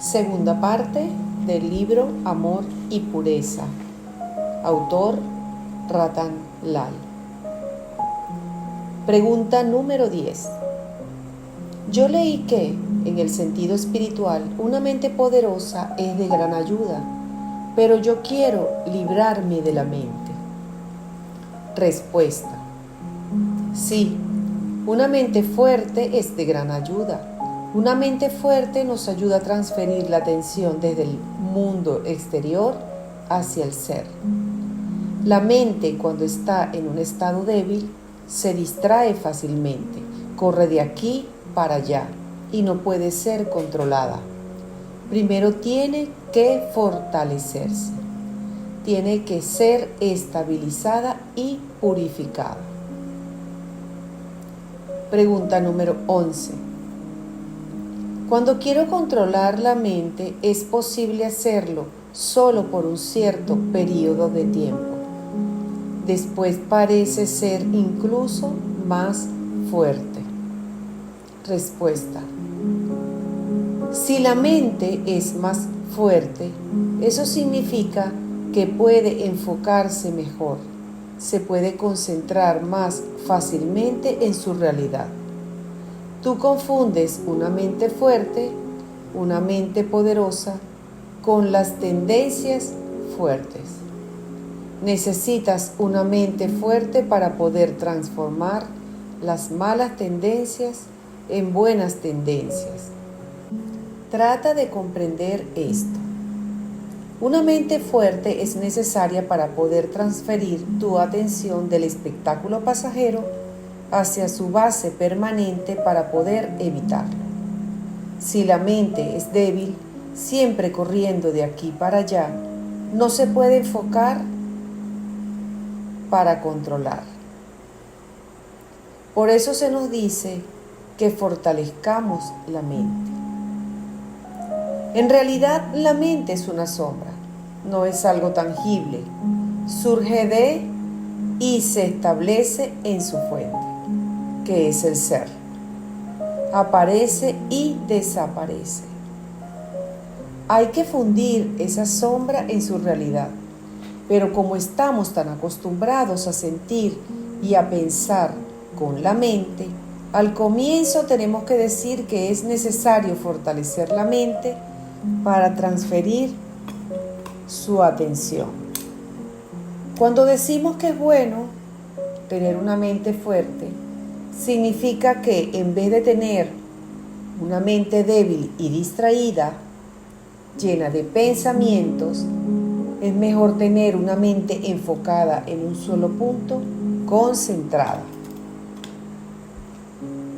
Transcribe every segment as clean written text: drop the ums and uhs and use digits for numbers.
Segunda parte del libro Amor y Pureza. Autor Ratan Lal. Pregunta número 10. Yo leí que, en el sentido espiritual, una mente poderosa es de gran ayuda, pero yo quiero librarme de la mente. Respuesta. Sí, una mente fuerte es de gran ayuda. Una mente fuerte nos ayuda a transferir la atención desde el mundo exterior hacia el ser. La mente, cuando está en un estado débil, se distrae fácilmente, corre de aquí para allá y no puede ser controlada. Primero tiene que fortalecerse, tiene que ser estabilizada y purificada. Pregunta número 11. Cuando quiero controlar la mente, ¿es posible hacerlo solo por un cierto periodo de tiempo? Después parece ser incluso más fuerte. Respuesta. Si la mente es más fuerte, eso significa que puede enfocarse mejor, se puede concentrar más fácilmente en su realidad. Tú confundes una mente fuerte, una mente poderosa, con las tendencias fuertes. Necesitas una mente fuerte para poder transformar las malas tendencias en buenas tendencias. Trata de comprender esto. Una mente fuerte es necesaria para poder transferir tu atención del espectáculo pasajero hacia su base permanente para poder evitarlo. Si la mente es débil, siempre corriendo de aquí para allá, no se puede enfocar para controlar. Por eso se nos dice que fortalezcamos la mente. En realidad, la mente es una sombra, no es algo tangible. Surge de y se establece en su fuente, que es el ser. Aparece y desaparece. Hay que fundir esa sombra en su realidad, pero como estamos tan acostumbrados a sentir y a pensar con la mente, al comienzo tenemos que decir que es necesario fortalecer la mente para transferir su atención. Cuando decimos que es bueno tener una mente fuerte, significa que en vez de tener una mente débil y distraída, llena de pensamientos, es mejor tener una mente enfocada en un solo punto, concentrada.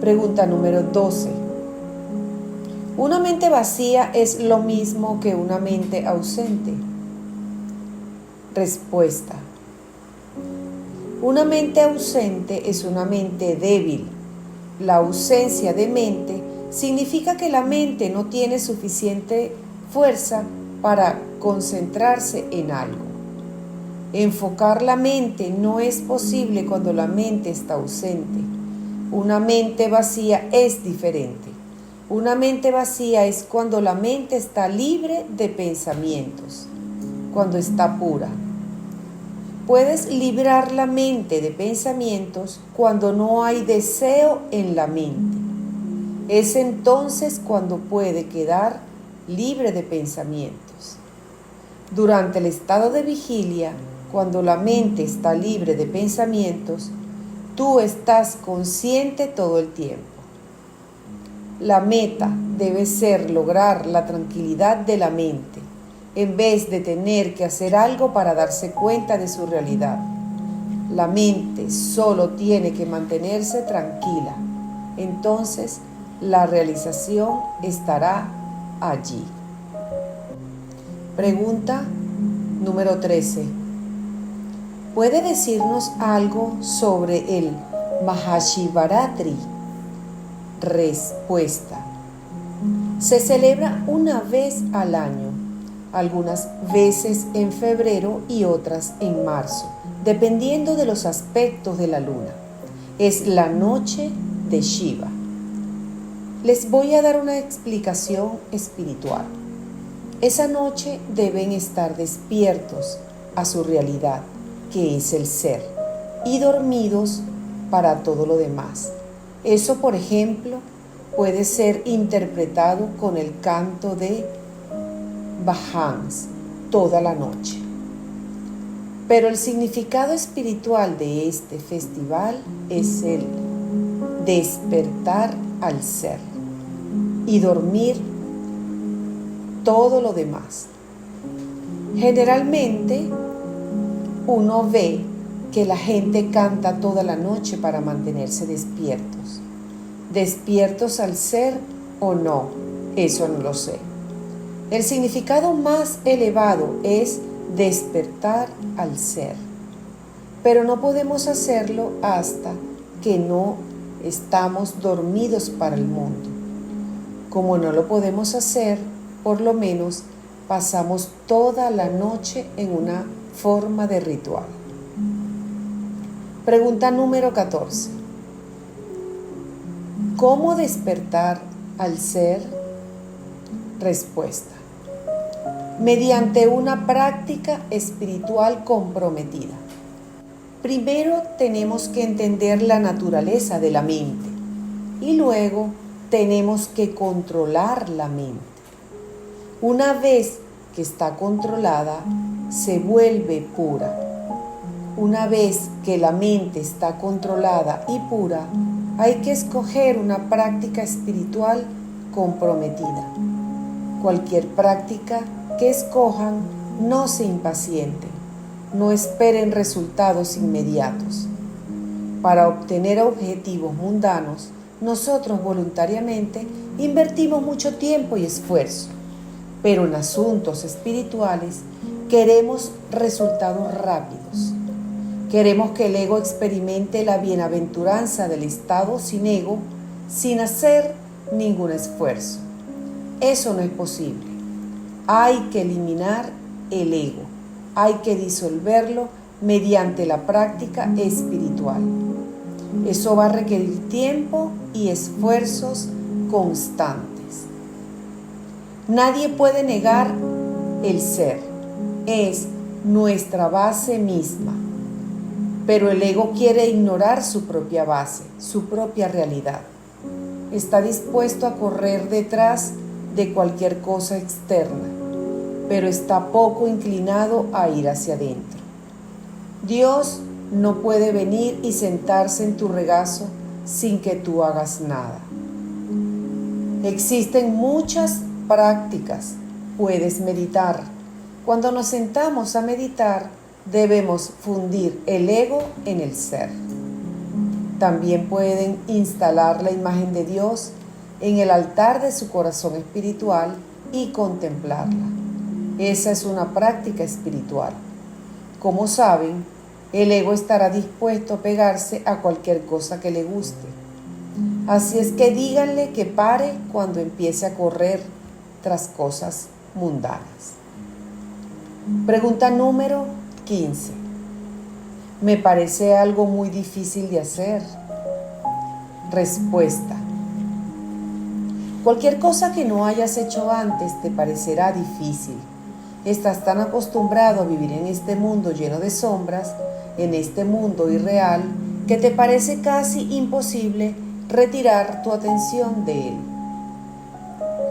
Pregunta número 12. ¿Una mente vacía es lo mismo que una mente ausente? Respuesta. Una mente ausente es una mente débil. La ausencia de mente significa que la mente no tiene suficiente fuerza para concentrarse en algo. Enfocar la mente no es posible cuando la mente está ausente. Una mente vacía es diferente. Una mente vacía es cuando la mente está libre de pensamientos, cuando está pura. Puedes librar la mente de pensamientos cuando no hay deseo en la mente. Es entonces cuando puede quedar libre de pensamientos. Durante el estado de vigilia, cuando la mente está libre de pensamientos, tú estás consciente todo el tiempo. La meta debe ser lograr la tranquilidad de la mente, en vez de tener que hacer algo para darse cuenta de su realidad. La mente solo tiene que mantenerse tranquila. Entonces, la realización estará allí. Pregunta número 13. ¿Puede decirnos algo sobre el Mahashivaratri? Respuesta. Se celebra una vez al año, algunas veces en febrero y otras en marzo, dependiendo de los aspectos de la luna. Es la noche de Shiva. Les voy a dar una explicación espiritual. Esa noche deben estar despiertos a su realidad, que es el ser, y dormidos para todo lo demás. Eso, por ejemplo, puede ser interpretado con el canto de Bahams toda la noche. Pero el significado espiritual de este festival es el despertar al ser y dormir todo lo demás. Generalmente uno ve que la gente canta toda la noche para mantenerse despiertos. ¿Despiertos al ser o no? Eso no lo sé. El significado más elevado es despertar al ser. Pero no podemos hacerlo hasta que no estamos dormidos para el mundo. Como no lo podemos hacer, por lo menos pasamos toda la noche en una forma de ritual. Pregunta número 14. ¿Cómo despertar al ser? Respuesta: mediante una práctica espiritual comprometida. Primero tenemos que entender la naturaleza de la mente y luego tenemos que controlar la mente. Una vez que está controlada, se vuelve pura. Una vez que la mente está controlada y pura, hay que escoger una práctica espiritual comprometida. Cualquier práctica que escojan, no se impacienten, no esperen resultados inmediatos. Para obtener objetivos mundanos, nosotros voluntariamente invertimos mucho tiempo y esfuerzo, pero en asuntos espirituales queremos resultados rápidos. Queremos que el ego experimente la bienaventuranza del estado sin ego, sin hacer ningún esfuerzo. Eso no es posible. Hay que eliminar el ego. Hay que disolverlo mediante la práctica espiritual. Eso va a requerir tiempo y esfuerzos constantes. Nadie puede negar el ser. Es nuestra base misma. Pero el ego quiere ignorar su propia base, su propia realidad. Está dispuesto a correr detrás de cualquier cosa externa, pero está poco inclinado a ir hacia adentro. Dios no puede venir y sentarse en tu regazo sin que tú hagas nada. Existen muchas prácticas. Puedes meditar. Cuando nos sentamos a meditar, debemos fundir el ego en el ser. También pueden instalar la imagen de Dios en el altar de su corazón espiritual y contemplarla. Esa es una práctica espiritual. Como saben, el ego estará dispuesto a pegarse a cualquier cosa que le guste. Así es que díganle que pare cuando empiece a correr tras cosas mundanas. Pregunta número 15. Me parece algo muy difícil de hacer. Respuesta: cualquier cosa que no hayas hecho antes te parecerá difícil. Estás tan acostumbrado a vivir en este mundo lleno de sombras, en este mundo irreal, que te parece casi imposible retirar tu atención de él.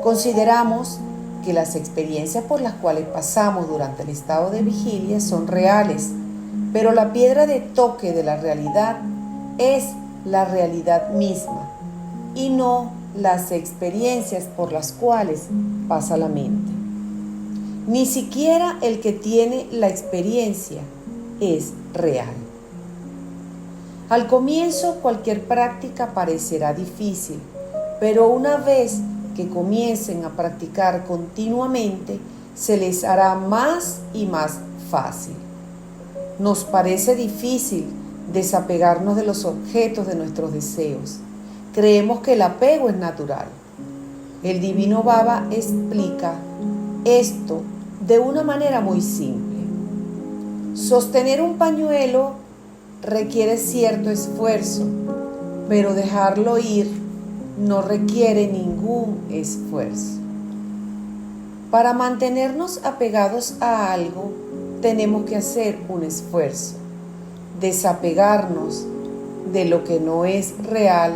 Consideramos que las experiencias por las cuales pasamos durante el estado de vigilia son reales, pero la piedra de toque de la realidad es la realidad misma y no las experiencias por las cuales pasa la mente. Ni siquiera el que tiene la experiencia es real. Al comienzo cualquier práctica parecerá difícil, pero una vez que comiencen a practicar continuamente, se les hará más y más fácil. Nos parece difícil desapegarnos de los objetos de nuestros deseos. Creemos que el apego es natural. El Divino Baba explica esto de una manera muy simple. Sostener un pañuelo requiere cierto esfuerzo, pero dejarlo ir no requiere ningún esfuerzo. Para mantenernos apegados a algo, tenemos que hacer un esfuerzo. Desapegarnos de lo que no es real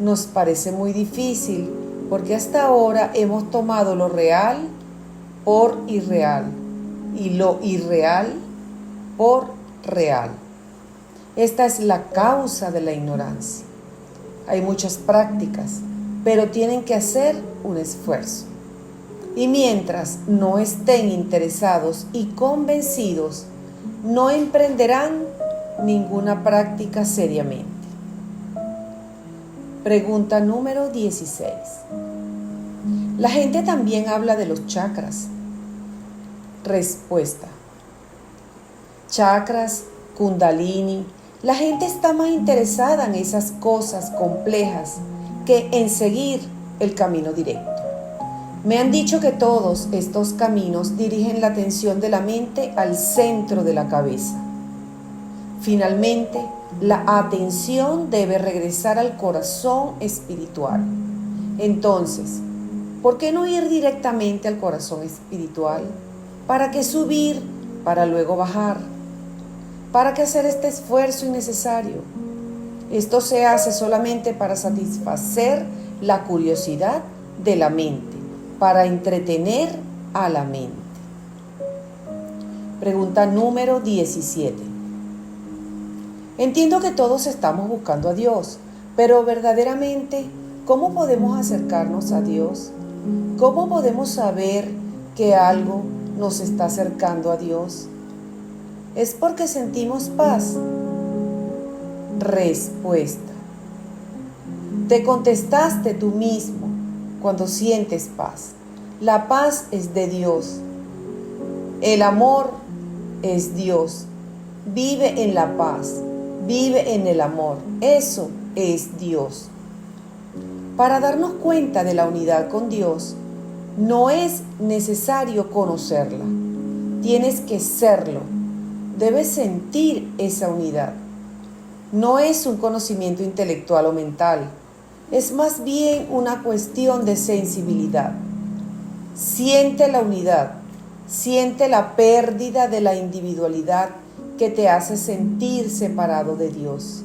nos parece muy difícil porque hasta ahora hemos tomado lo real por irreal y lo irreal por real. Esta es la causa de la ignorancia. Hay muchas prácticas, pero tienen que hacer un esfuerzo. Y mientras no estén interesados y convencidos, no emprenderán ninguna práctica seriamente. Pregunta número 16. La gente también habla de los chakras. Respuesta. Chakras, kundalini. La gente está más interesada en esas cosas complejas que en seguir el camino directo. Me han dicho que todos estos caminos dirigen la atención de la mente al centro de la cabeza. Finalmente, la atención debe regresar al corazón espiritual. Entonces, ¿por qué no ir directamente al corazón espiritual? ¿Para qué subir para luego bajar? ¿Para qué hacer este esfuerzo innecesario? Esto se hace solamente para satisfacer la curiosidad de la mente, para entretener a la mente. Pregunta número 17. Entiendo que todos estamos buscando a Dios, pero verdaderamente, ¿cómo podemos acercarnos a Dios? ¿Cómo podemos saber que algo nos está acercando a Dios? ¿Es porque sentimos paz? Respuesta. Te contestaste tú mismo cuando sientes paz. La paz es de Dios. El amor es Dios. Vive en la paz. Vive en el amor. Eso es Dios. Para darnos cuenta de la unidad con Dios, no es necesario conocerla. Tienes que serlo. Debes sentir esa unidad. No es un conocimiento intelectual o mental. Es más bien una cuestión de sensibilidad. Siente la unidad. Siente la pérdida de la individualidad que te hace sentir separado de Dios.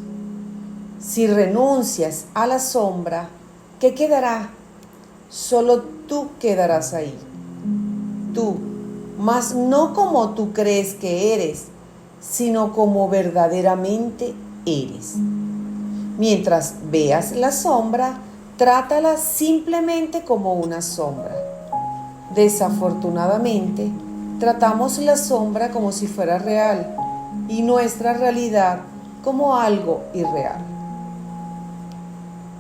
Si renuncias a la sombra, ¿qué quedará? Solo tú quedarás ahí. Tú, mas no como tú crees que eres, sino como verdaderamente eres. Mientras veas la sombra, trátala simplemente como una sombra. Desafortunadamente, tratamos la sombra como si fuera real y nuestra realidad como algo irreal.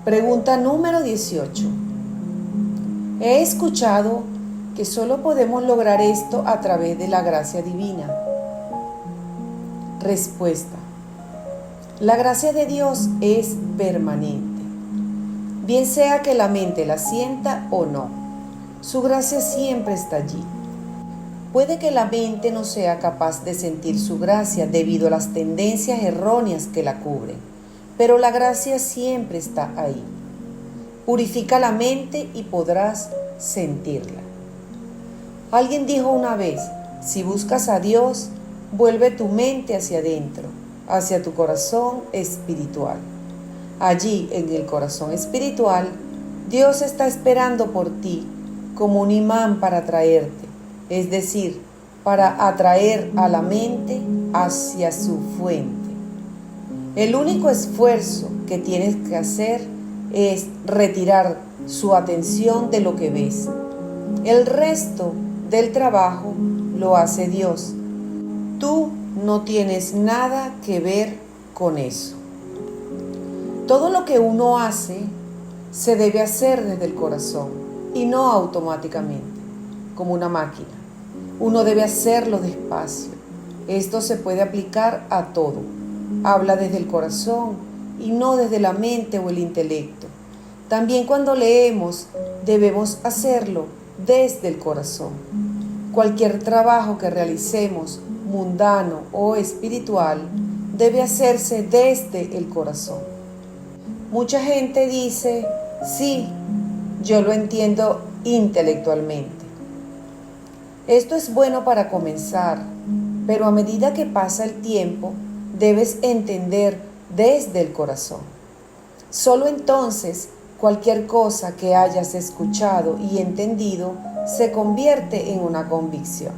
Pregunta número 18. He escuchado que solo podemos lograr esto a través de la gracia divina. Respuesta. La gracia de Dios es permanente. Bien sea que la mente la sienta o no, su gracia siempre está allí. Puede que la mente no sea capaz de sentir su gracia debido a las tendencias erróneas que la cubren, pero la gracia siempre está ahí. Purifica la mente y podrás sentirla. Alguien dijo una vez, si buscas a Dios, vuelve tu mente hacia adentro, hacia tu corazón espiritual. Allí, en el corazón espiritual, Dios está esperando por ti como un imán para atraerte, es decir, para atraer a la mente hacia su fuente. El único esfuerzo que tienes que hacer es retirar su atención de lo que ves. El resto del trabajo lo hace Dios. Tú no tienes nada que ver con eso. Todo lo que uno hace se debe hacer desde el corazón y no automáticamente, como una máquina. Uno debe hacerlo despacio. Esto se puede aplicar a todo. Habla desde el corazón y no desde la mente o el intelecto. También cuando leemos, debemos hacerlo desde el corazón. Cualquier trabajo que realicemos, mundano o espiritual, debe hacerse desde el corazón. Mucha gente dice, sí, yo lo entiendo intelectualmente. Esto es bueno para comenzar, pero a medida que pasa el tiempo, debes entender desde el corazón. Solo entonces, cualquier cosa que hayas escuchado y entendido se convierte en una convicción.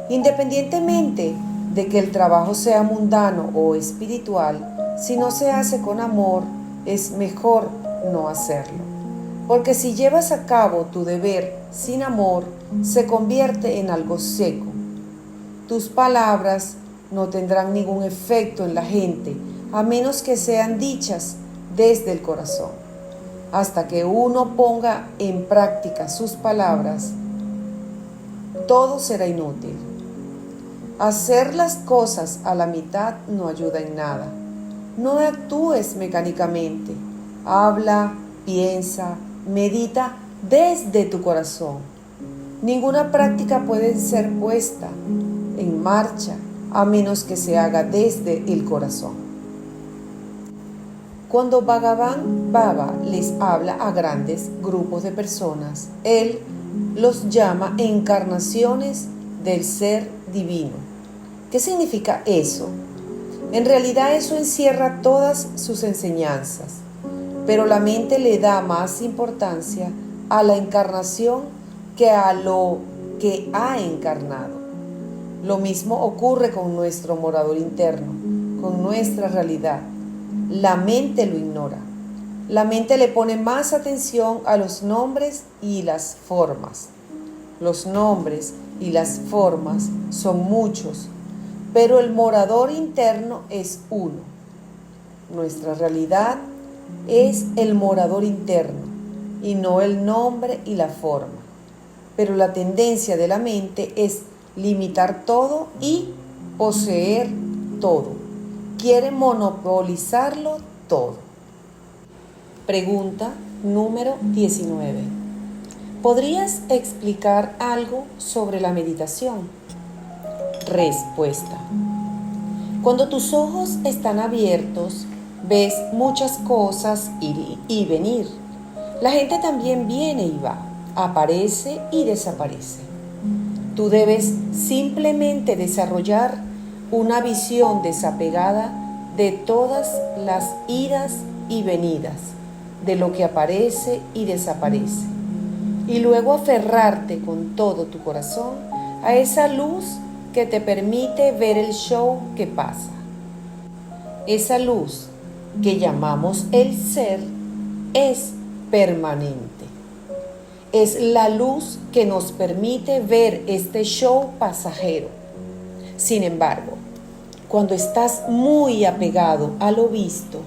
Independientemente de que el trabajo sea mundano o espiritual, si no se hace con amor, es mejor no hacerlo. Porque si llevas a cabo tu deber sin amor, se convierte en algo seco. Tus palabras no tendrán ningún efecto en la gente, a menos que sean dichas desde el corazón. Hasta que uno ponga en práctica sus palabras, todo será inútil. Hacer las cosas a la mitad no ayuda en nada. No actúes mecánicamente. Habla, piensa, medita desde tu corazón. Ninguna práctica puede ser puesta en marcha a menos que se haga desde el corazón. Cuando Bhagavan Baba les habla a grandes grupos de personas, él los llama encarnaciones del ser divino. ¿Qué significa eso? En realidad eso encierra todas sus enseñanzas, pero la mente le da más importancia a la encarnación que a lo que ha encarnado. Lo mismo ocurre con nuestro morador interno, con nuestra realidad. La mente lo ignora. La mente le pone más atención a los nombres y las formas. Los nombres y las formas son muchos, pero el morador interno es uno. Nuestra realidad es el morador interno y no el nombre y la forma. Pero la tendencia de la mente es limitar todo y poseer todo. Quiere monopolizarlo todo. Pregunta número 19. ¿Podrías explicar algo sobre la meditación? Respuesta. Cuando tus ojos están abiertos, ves muchas cosas ir y venir. La gente también viene y va, aparece y desaparece. Tú debes simplemente desarrollar una visión desapegada de todas las idas y venidas, de lo que aparece y desaparece, y luego aferrarte con todo tu corazón a esa luz que te permite ver el show que pasa. Esa luz que llamamos el ser es permanente. Es la luz que nos permite ver este show pasajero. Sin embargo, cuando estás muy apegado a lo visto,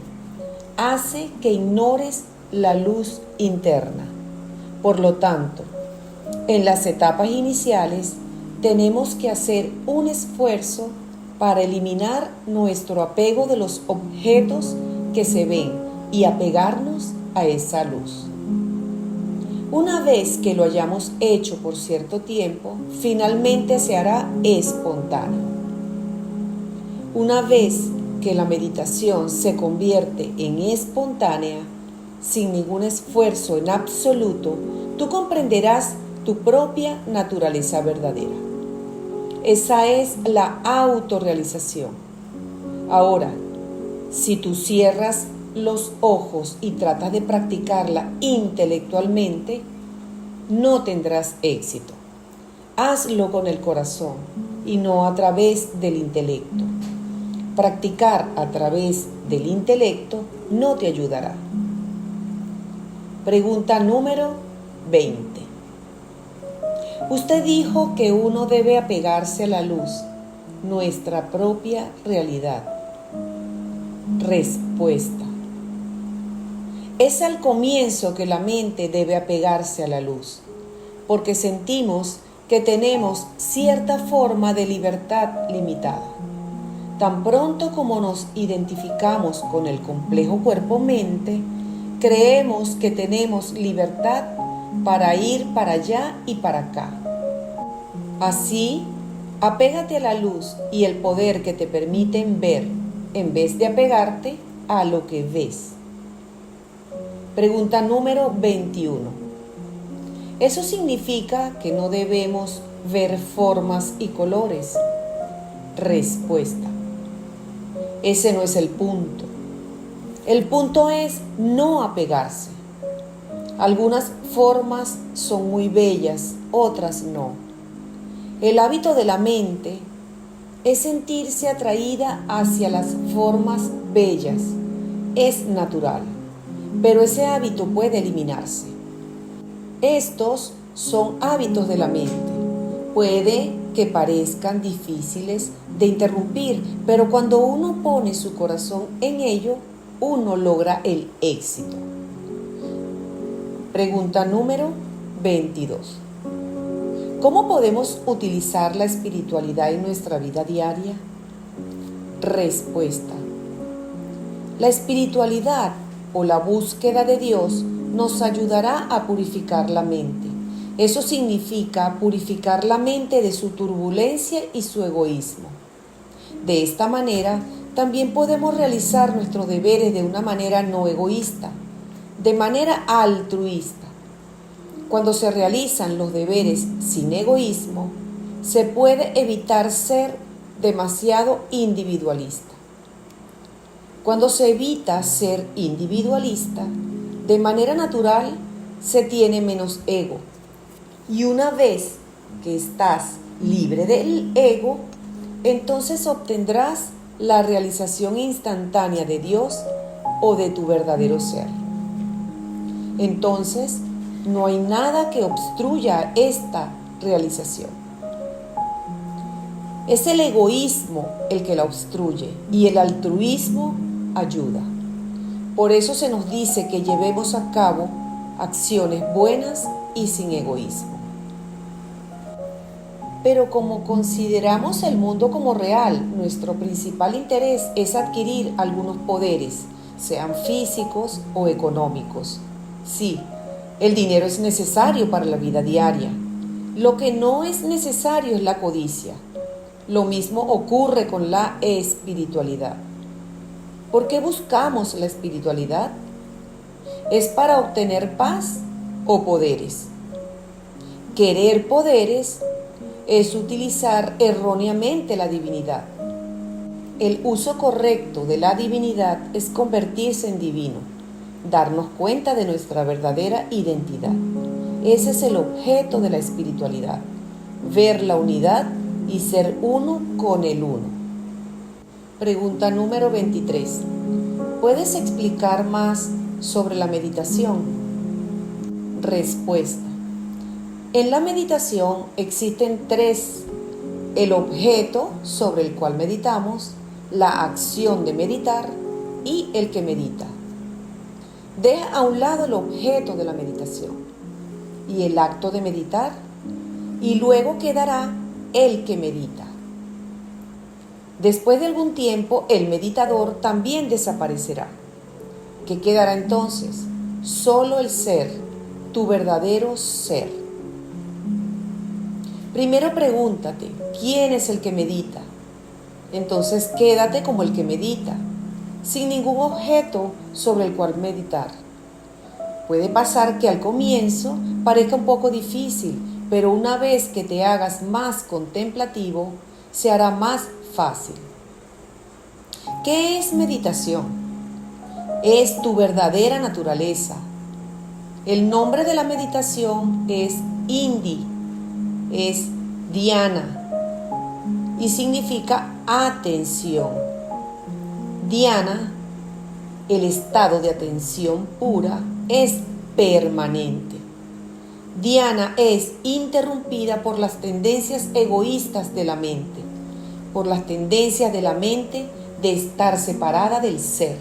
hace que ignores la luz interna. Por lo tanto, en las etapas iniciales tenemos que hacer un esfuerzo para eliminar nuestro apego de los objetos que se ven y apegarnos a esa luz. Una vez que lo hayamos hecho por cierto tiempo, finalmente se hará espontáneo. Una vez que la meditación se convierte en espontánea, sin ningún esfuerzo en absoluto, tú comprenderás tu propia naturaleza verdadera. Esa es la autorrealización. Ahora, si tú cierras los ojos y tratas de practicarla intelectualmente, no tendrás éxito. Hazlo con el corazón y no a través del intelecto. Practicar a través del intelecto no te ayudará. Pregunta número 20. Usted dijo que uno debe apegarse a la luz, nuestra propia realidad. Respuesta. Es al comienzo que la mente debe apegarse a la luz, porque sentimos que tenemos cierta forma de libertad limitada. Tan pronto como nos identificamos con el complejo cuerpo-mente, creemos que tenemos libertad para ir para allá y para acá. Así, apégate a la luz y el poder que te permiten ver, en vez de apegarte a lo que ves. Pregunta número 21. Eso significa que no debemos ver formas y colores. Respuesta: ese no es el punto. El punto es no apegarse. Algunas formas son muy bellas, otras no. El hábito de la mente es sentirse atraída hacia las formas bellas. Es natural, pero ese hábito puede eliminarse. Estos son hábitos de la mente. Puede que parezcan difíciles de interrumpir, pero cuando uno pone su corazón en ello, uno logra el éxito. Pregunta número 22. ¿Cómo podemos utilizar la espiritualidad en nuestra vida diaria? Respuesta: la espiritualidad o la búsqueda de Dios nos ayudará a purificar la mente. Eso significa purificar la mente de su turbulencia y su egoísmo. De esta manera, también podemos realizar nuestros deberes de una manera no egoísta, de manera altruista. Cuando se realizan los deberes sin egoísmo, se puede evitar ser demasiado individualista. Cuando se evita ser individualista, de manera natural se tiene menos ego. Y una vez que estás libre del ego, entonces obtendrás la realización instantánea de Dios o de tu verdadero ser. Entonces, no hay nada que obstruya esta realización. Es el egoísmo el que la obstruye y el altruismo ayuda. Por eso se nos dice que llevemos a cabo acciones buenas y sin egoísmo. Pero como consideramos el mundo como real, nuestro principal interés es adquirir algunos poderes, sean físicos o económicos. Sí, el dinero es necesario para la vida diaria. Lo que no es necesario es la codicia. Lo mismo ocurre con la espiritualidad. ¿Por qué buscamos la espiritualidad? ¿Es para obtener paz o poderes? Querer poderes es utilizar erróneamente la divinidad. El uso correcto de la divinidad es convertirse en divino, darnos cuenta de nuestra verdadera identidad. Ese es el objeto de la espiritualidad, ver la unidad y ser uno con el uno. Pregunta número 23. ¿Puedes explicar más sobre la meditación? Respuesta: en la meditación existen tres: el objeto sobre el cual meditamos, la acción de meditar y el que medita. Deja a un lado el objeto de la meditación y el acto de meditar, y luego quedará el que medita. Después de algún tiempo, el meditador también desaparecerá. ¿Qué quedará entonces? Solo el ser, tu verdadero ser. Primero pregúntate, ¿quién es el que medita? Entonces quédate como el que medita, sin ningún objeto sobre el cual meditar. Puede pasar que al comienzo parezca un poco difícil, pero una vez que te hagas más contemplativo, se hará más fácil. ¿Qué es meditación? Es tu verdadera naturaleza. El nombre de la meditación es Indi, es Dhyana y significa atención. Dhyana, el estado de atención pura, es permanente. Dhyana es interrumpida por las tendencias egoístas de la mente, por las tendencias de la mente de estar separada del ser,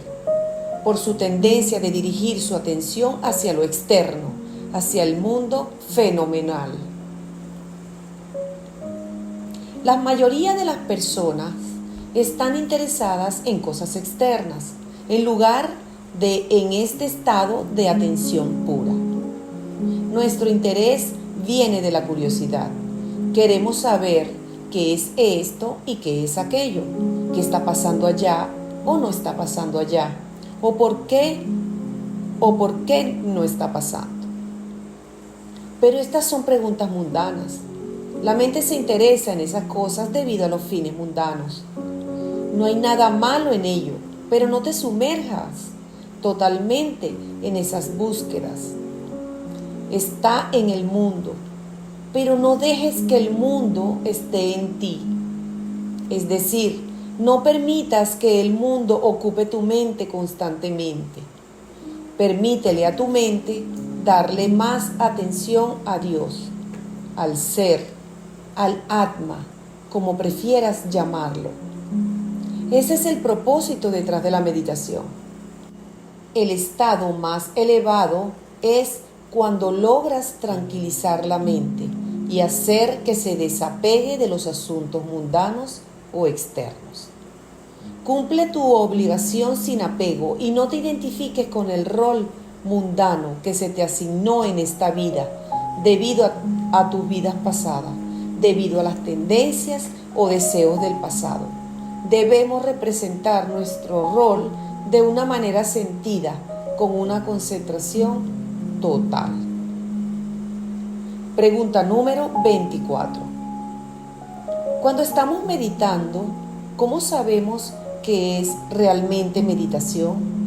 por su tendencia de dirigir su atención hacia lo externo, hacia el mundo fenomenal. La mayoría de las personas están interesadas en cosas externas, en lugar de en este estado de atención pura. Nuestro interés viene de la curiosidad. Queremos saber qué es esto y qué es aquello, qué está pasando allá o no está pasando allá, o por qué no está pasando. Pero estas son preguntas mundanas. La mente se interesa en esas cosas debido a los fines mundanos. No hay nada malo en ello, pero no te sumerjas totalmente en esas búsquedas. Está en el mundo, pero no dejes que el mundo esté en ti. Es decir, no permitas que el mundo ocupe tu mente constantemente. Permítele a tu mente darle más atención a Dios, al ser, al Atma, como prefieras llamarlo. Ese es el propósito detrás de la meditación. El estado más elevado es cuando logras tranquilizar la mente y hacer que se desapegue de los asuntos mundanos o externos. Cumple tu obligación sin apego y no te identifiques con el rol mundano que se te asignó en esta vida debido a tus vidas pasadas, debido a las tendencias o deseos del pasado. Debemos representar nuestro rol de una manera sentida, con una concentración total. Pregunta número 24. Cuando estamos meditando, ¿cómo sabemos qué es realmente meditación?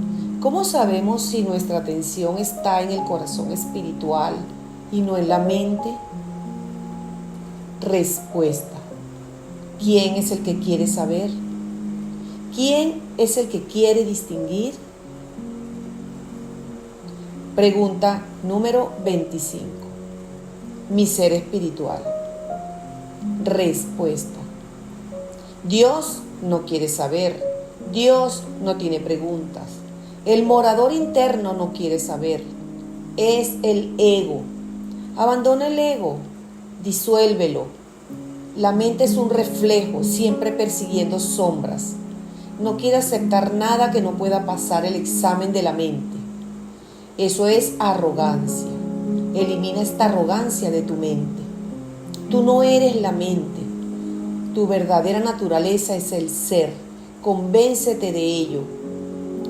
¿Cómo sabemos si nuestra atención está en el corazón espiritual y no en la mente? Respuesta. ¿Quién es el que quiere saber? ¿Quién es el que quiere distinguir? Pregunta número 25. Mi ser espiritual. Respuesta. Dios no quiere saber. Dios no tiene preguntas. El morador interno no quiere saber. Es el ego. Abandona el ego. Disuélvelo. La mente es un reflejo, siempre persiguiendo sombras. No quiere aceptar nada que no pueda pasar el examen de la mente. Eso es arrogancia. Elimina esta arrogancia de tu mente. Tú no eres la mente. Tu verdadera naturaleza es el ser. Convéncete de ello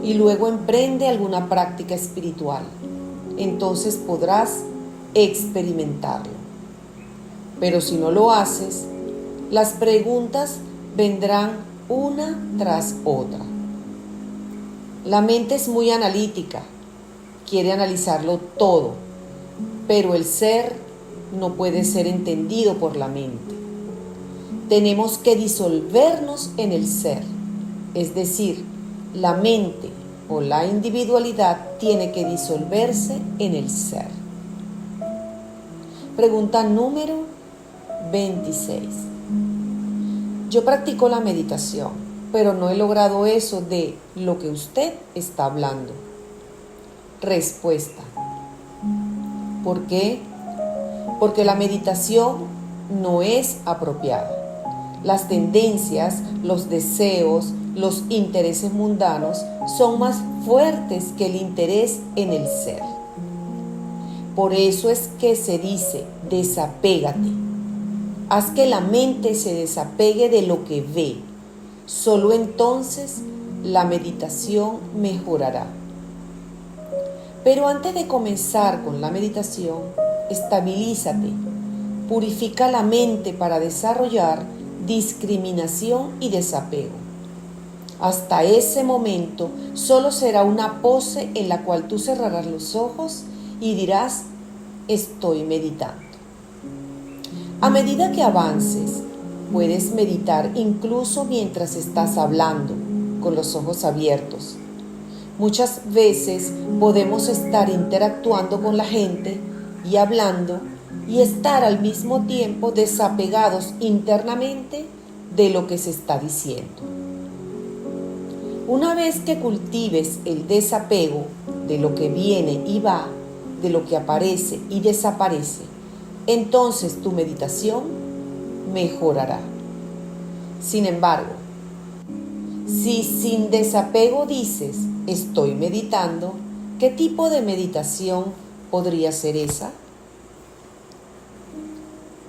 y luego emprende alguna práctica espiritual. Entonces podrás experimentarlo. Pero si no lo haces, las preguntas vendrán una tras otra. La mente es muy analítica, quiere analizarlo todo, pero el ser no puede ser entendido por la mente. Tenemos que disolvernos en el ser, es decir, la mente o la individualidad tiene que disolverse en el ser. Pregunta número 26. Yo practico la meditación, pero no he logrado eso de lo que usted está hablando. Respuesta. ¿Por qué? Porque la meditación no es apropiada. Las tendencias, los deseos, los intereses mundanos son más fuertes que el interés en el ser. Por eso es que se dice, desapégate. Haz que la mente se desapegue de lo que ve. Solo entonces la meditación mejorará. Pero antes de comenzar con la meditación, estabilízate. Purifica la mente para desarrollar discriminación y desapego. Hasta ese momento solo será una pose en la cual tú cerrarás los ojos y dirás, estoy meditando. A medida que avances, puedes meditar incluso mientras estás hablando, con los ojos abiertos. Muchas veces podemos estar interactuando con la gente y hablando y estar al mismo tiempo desapegados internamente de lo que se está diciendo. Una vez que cultives el desapego de lo que viene y va, de lo que aparece y desaparece, entonces tu meditación mejorará. Sin embargo, si sin desapego dices, estoy meditando, ¿qué tipo de meditación podría ser esa?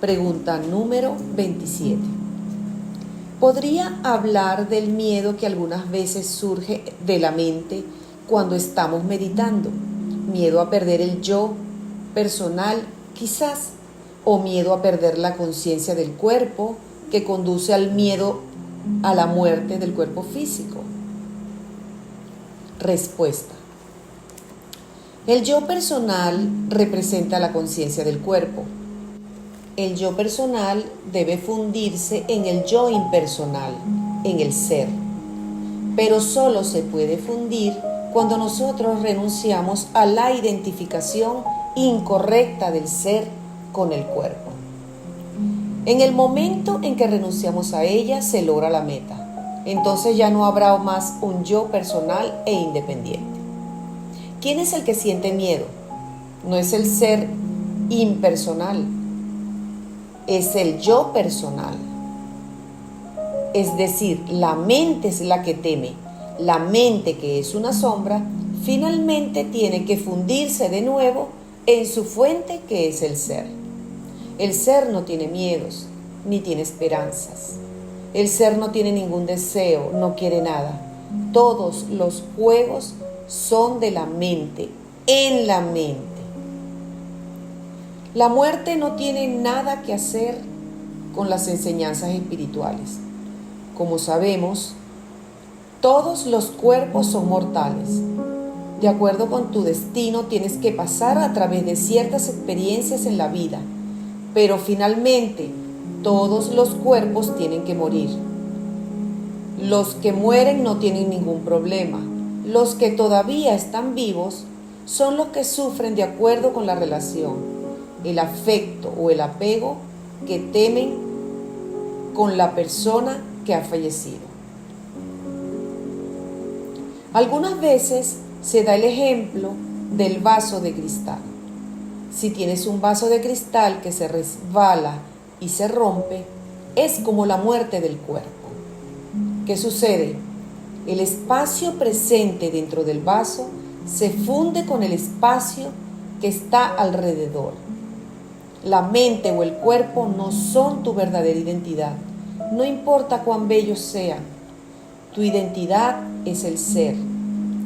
Pregunta número 27. ¿Podría hablar del miedo que algunas veces surge de la mente cuando estamos meditando? Miedo a perder el yo personal quizás, o miedo a perder la conciencia del cuerpo, que conduce al miedo a la muerte del cuerpo físico. Respuesta. El yo personal representa la conciencia del cuerpo. El yo personal debe fundirse en el yo impersonal, en el ser. Pero solo se puede fundir cuando nosotros renunciamos a la identificación incorrecta del ser con el cuerpo. En el momento en que renunciamos a ella, se logra la meta. Entonces ya no habrá más un yo personal e independiente. ¿Quién es el que siente miedo? No es el ser impersonal, es el yo personal. Es decir, la mente es la que teme. La mente, que es una sombra, finalmente tiene que fundirse de nuevo en su fuente, que es el ser. El ser no tiene miedos, ni tiene esperanzas. El ser no tiene ningún deseo, no quiere nada. Todos los juegos son de la mente, en la mente. La muerte no tiene nada que hacer con las enseñanzas espirituales. Como sabemos, todos los cuerpos son mortales. De acuerdo con tu destino, tienes que pasar a través de ciertas experiencias en la vida, pero finalmente todos los cuerpos tienen que morir. Los que mueren no tienen ningún problema. Los que todavía están vivos son los que sufren de acuerdo con la relación, el afecto o el apego que temen con la persona que ha fallecido. Algunas veces se da el ejemplo del vaso de cristal. Si tienes un vaso de cristal que se resbala y se rompe, es como la muerte del cuerpo. ¿Qué sucede? El espacio presente dentro del vaso se funde con el espacio que está alrededor. La mente o el cuerpo no son tu verdadera identidad. No importa cuán bellos sean, tu identidad es el ser,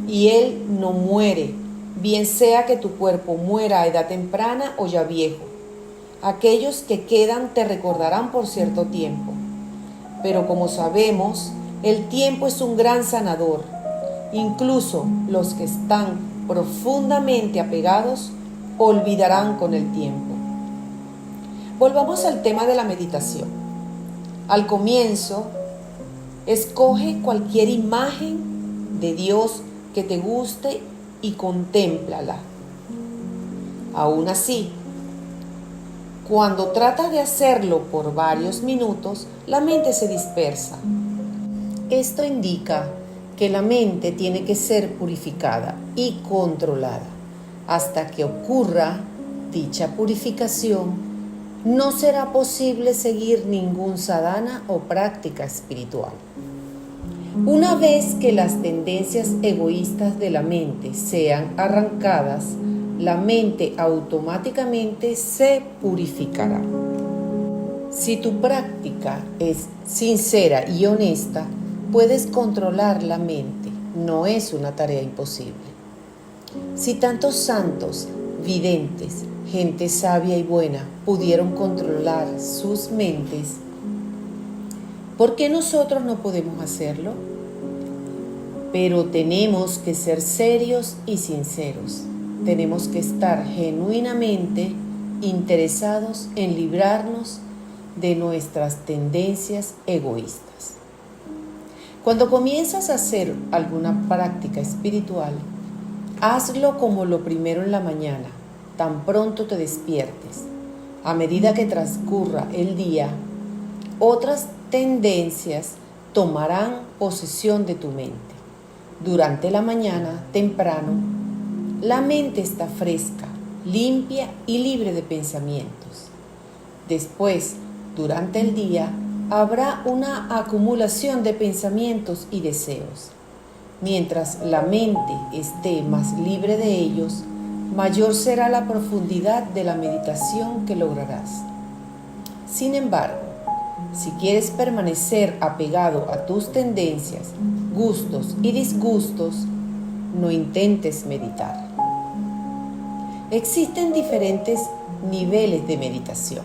y él no muere, bien sea que tu cuerpo muera a edad temprana o ya viejo. Aquellos que quedan te recordarán por cierto tiempo, pero como sabemos, el tiempo es un gran sanador. Incluso los que están profundamente apegados olvidarán con el tiempo. Volvamos al tema de la meditación. Al comienzo, escoge cualquier imagen de Dios que te guste y contémplala. Aún así, cuando tratas de hacerlo por varios minutos, la mente se dispersa. Esto indica que la mente tiene que ser purificada y controlada. Hasta que ocurra dicha purificación, no será posible seguir ningún sadhana o práctica espiritual. Una vez que las tendencias egoístas de la mente sean arrancadas, la mente automáticamente se purificará. Si tu práctica es sincera y honesta, puedes controlar la mente. No es una tarea imposible. Si tantos santos, videntes, gente sabia y buena pudieron controlar sus mentes, ¿por qué nosotros no podemos hacerlo? Pero tenemos que ser serios y sinceros. Tenemos que estar genuinamente interesados en librarnos de nuestras tendencias egoístas. Cuando comienzas a hacer alguna práctica espiritual, hazlo como lo primero en la mañana, tan pronto te despiertes. A medida que transcurra el día, otras tendencias tomarán posesión de tu mente. Durante la mañana, temprano, la mente está fresca, limpia y libre de pensamientos. Después, durante el día, habrá una acumulación de pensamientos y deseos. Mientras la mente esté más libre de ellos, mayor será la profundidad de la meditación que lograrás. Sin embargo, si quieres permanecer apegado a tus tendencias, gustos y disgustos, no intentes meditar. Existen diferentes niveles de meditación.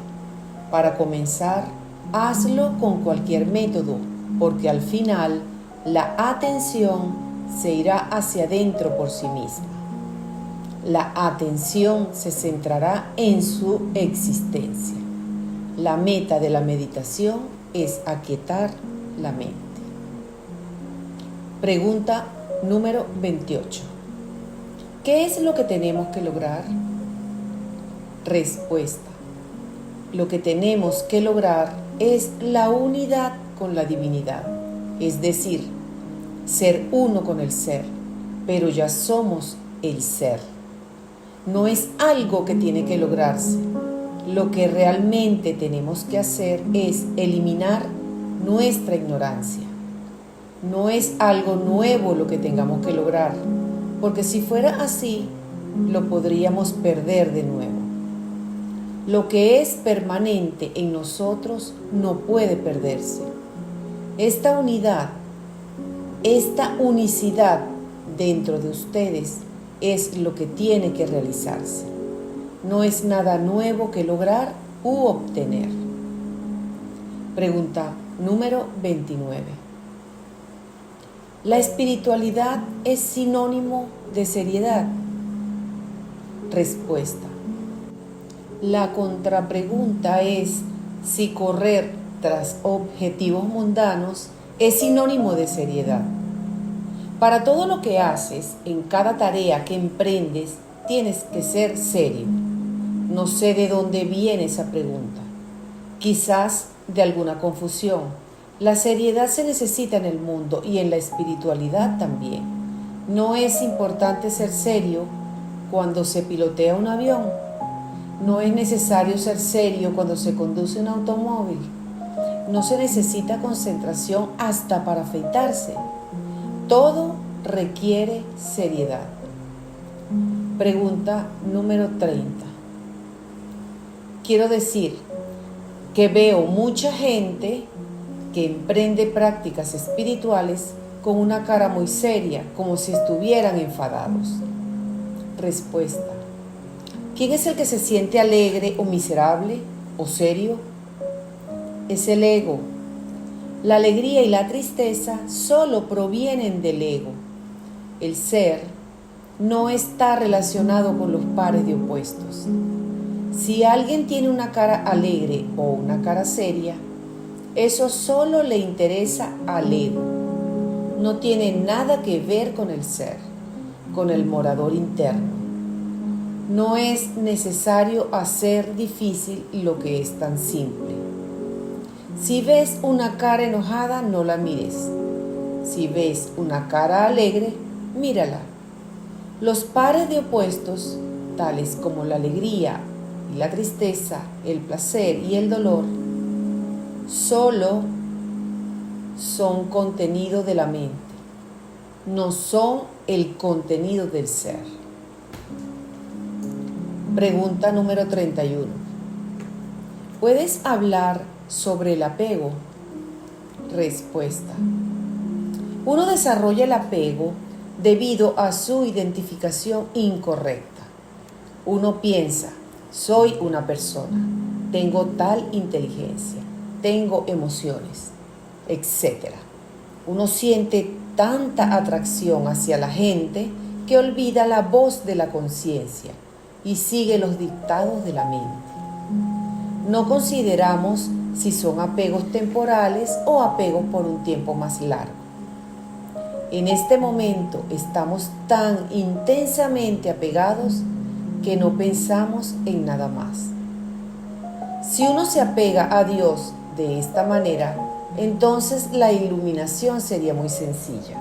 Para comenzar, hazlo con cualquier método, porque al final la atención se irá hacia adentro por sí misma. La atención se centrará en su existencia. La meta de la meditación es aquietar la mente. Pregunta número 28. ¿Qué es lo que tenemos que lograr? Respuesta. Lo que tenemos que lograr es la unidad con la divinidad, es decir, ser uno con el ser, pero ya somos el ser. No es algo que tiene que lograrse. Lo que realmente tenemos que hacer es eliminar nuestra ignorancia. No es algo nuevo lo que tengamos que lograr, porque si fuera así, lo podríamos perder de nuevo. Lo que es permanente en nosotros no puede perderse. Esta unidad, esta unicidad dentro de ustedes es lo que tiene que realizarse. No es nada nuevo que lograr u obtener. Pregunta número 29. ¿La espiritualidad es sinónimo de seriedad? Respuesta. La contrapregunta es si correr tras objetivos mundanos es sinónimo de seriedad. Para todo lo que haces, en cada tarea que emprendes, tienes que ser serio. No sé de dónde viene esa pregunta. Quizás de alguna confusión. La seriedad se necesita en el mundo y en la espiritualidad también. No es importante ser serio cuando se pilotea un avión. No es necesario ser serio cuando se conduce un automóvil. No se necesita concentración hasta para afeitarse. Todo requiere seriedad. Pregunta número 30. Quiero decir que veo mucha gente que emprende prácticas espirituales con una cara muy seria, como si estuvieran enfadados. Respuesta. ¿Quién es el que se siente alegre o miserable o serio? Es el ego. La alegría y la tristeza solo provienen del ego. El ser no está relacionado con los pares de opuestos. Si alguien tiene una cara alegre o una cara seria, eso solo le interesa al ego. No tiene nada que ver con el ser, con el morador interno. No es necesario hacer difícil lo que es tan simple. Si ves una cara enojada, no la mires. Si ves una cara alegre, mírala. Los pares de opuestos, tales como la alegría y la tristeza, el placer y el dolor, solo son contenido de la mente, no son el contenido del ser. Pregunta número 31. ¿Puedes hablar sobre el apego? Respuesta. Uno desarrolla el apego debido a su identificación incorrecta. Uno piensa, soy una persona, tengo tal inteligencia, tengo emociones, etc. Uno siente tanta atracción hacia la gente que olvida la voz de la conciencia y sigue los dictados de la mente. No consideramos si son apegos temporales o apegos por un tiempo más largo. En este momento estamos tan intensamente apegados que no pensamos en nada más. Si uno se apega a Dios de esta manera, entonces la iluminación sería muy sencilla.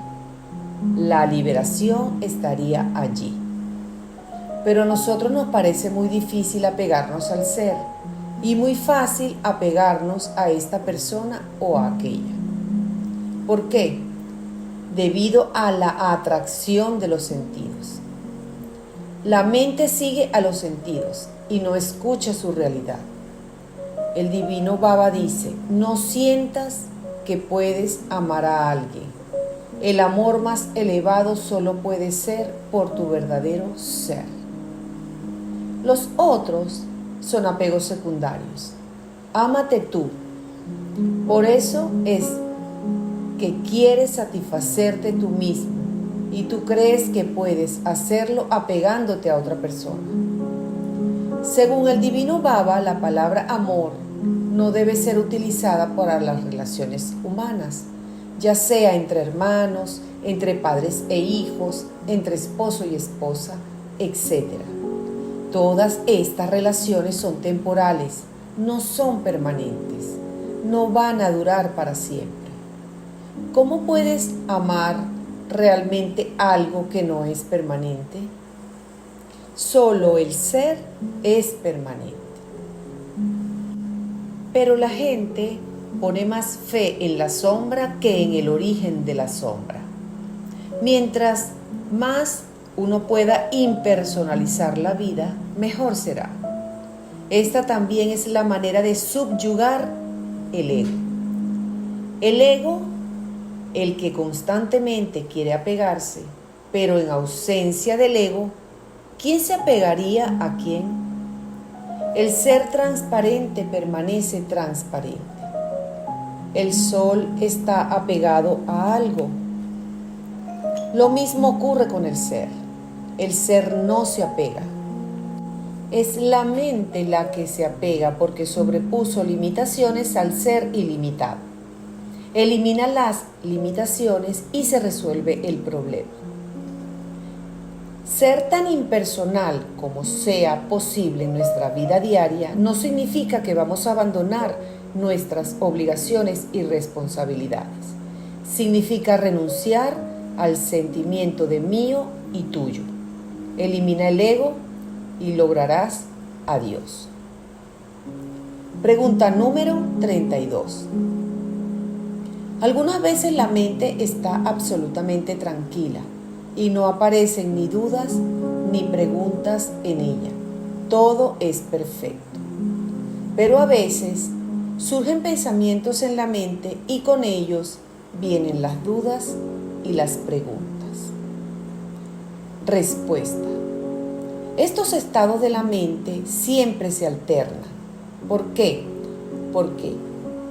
La liberación estaría allí. Pero a nosotros nos parece muy difícil apegarnos al ser y muy fácil apegarnos a esta persona o a aquella. ¿Por qué? Debido a la atracción de los sentidos. La mente sigue a los sentidos y no escucha su realidad. El divino Baba dice, no sientas que puedes amar a alguien. El amor más elevado solo puede ser por tu verdadero ser. Los otros son apegos secundarios. Ámate tú. Por eso es que quieres satisfacerte tú mismo y tú crees que puedes hacerlo apegándote a otra persona. Según el divino Baba, la palabra amor no debe ser utilizada para las relaciones humanas, ya sea entre hermanos, entre padres e hijos, entre esposo y esposa, etc. Todas estas relaciones son temporales, no son permanentes, no van a durar para siempre. ¿Cómo puedes amar realmente algo que no es permanente? Solo el ser es permanente. Pero la gente pone más fe en la sombra que en el origen de la sombra. Mientras más uno pueda impersonalizar la vida, mejor será. Esta también es la manera de subyugar el ego. El ego, el que constantemente quiere apegarse, pero en ausencia del ego, ¿quién se apegaría a quién? El ser transparente permanece transparente. El sol está apegado a algo. Lo mismo ocurre con el ser. El ser no se apega. Es la mente la que se apega porque sobrepuso limitaciones al ser ilimitado. Elimina las limitaciones y se resuelve el problema. Ser tan impersonal como sea posible en nuestra vida diaria no significa que vamos a abandonar nuestras obligaciones y responsabilidades. Significa renunciar al sentimiento de mío y tuyo. Elimina el ego y lograrás a Dios. Pregunta número 32. Algunas veces la mente está absolutamente tranquila y no aparecen ni dudas ni preguntas en ella. Todo es perfecto. Pero a veces surgen pensamientos en la mente y con ellos vienen las dudas y las preguntas. Respuesta. Estos estados de la mente siempre se alternan. ¿Por qué? Porque,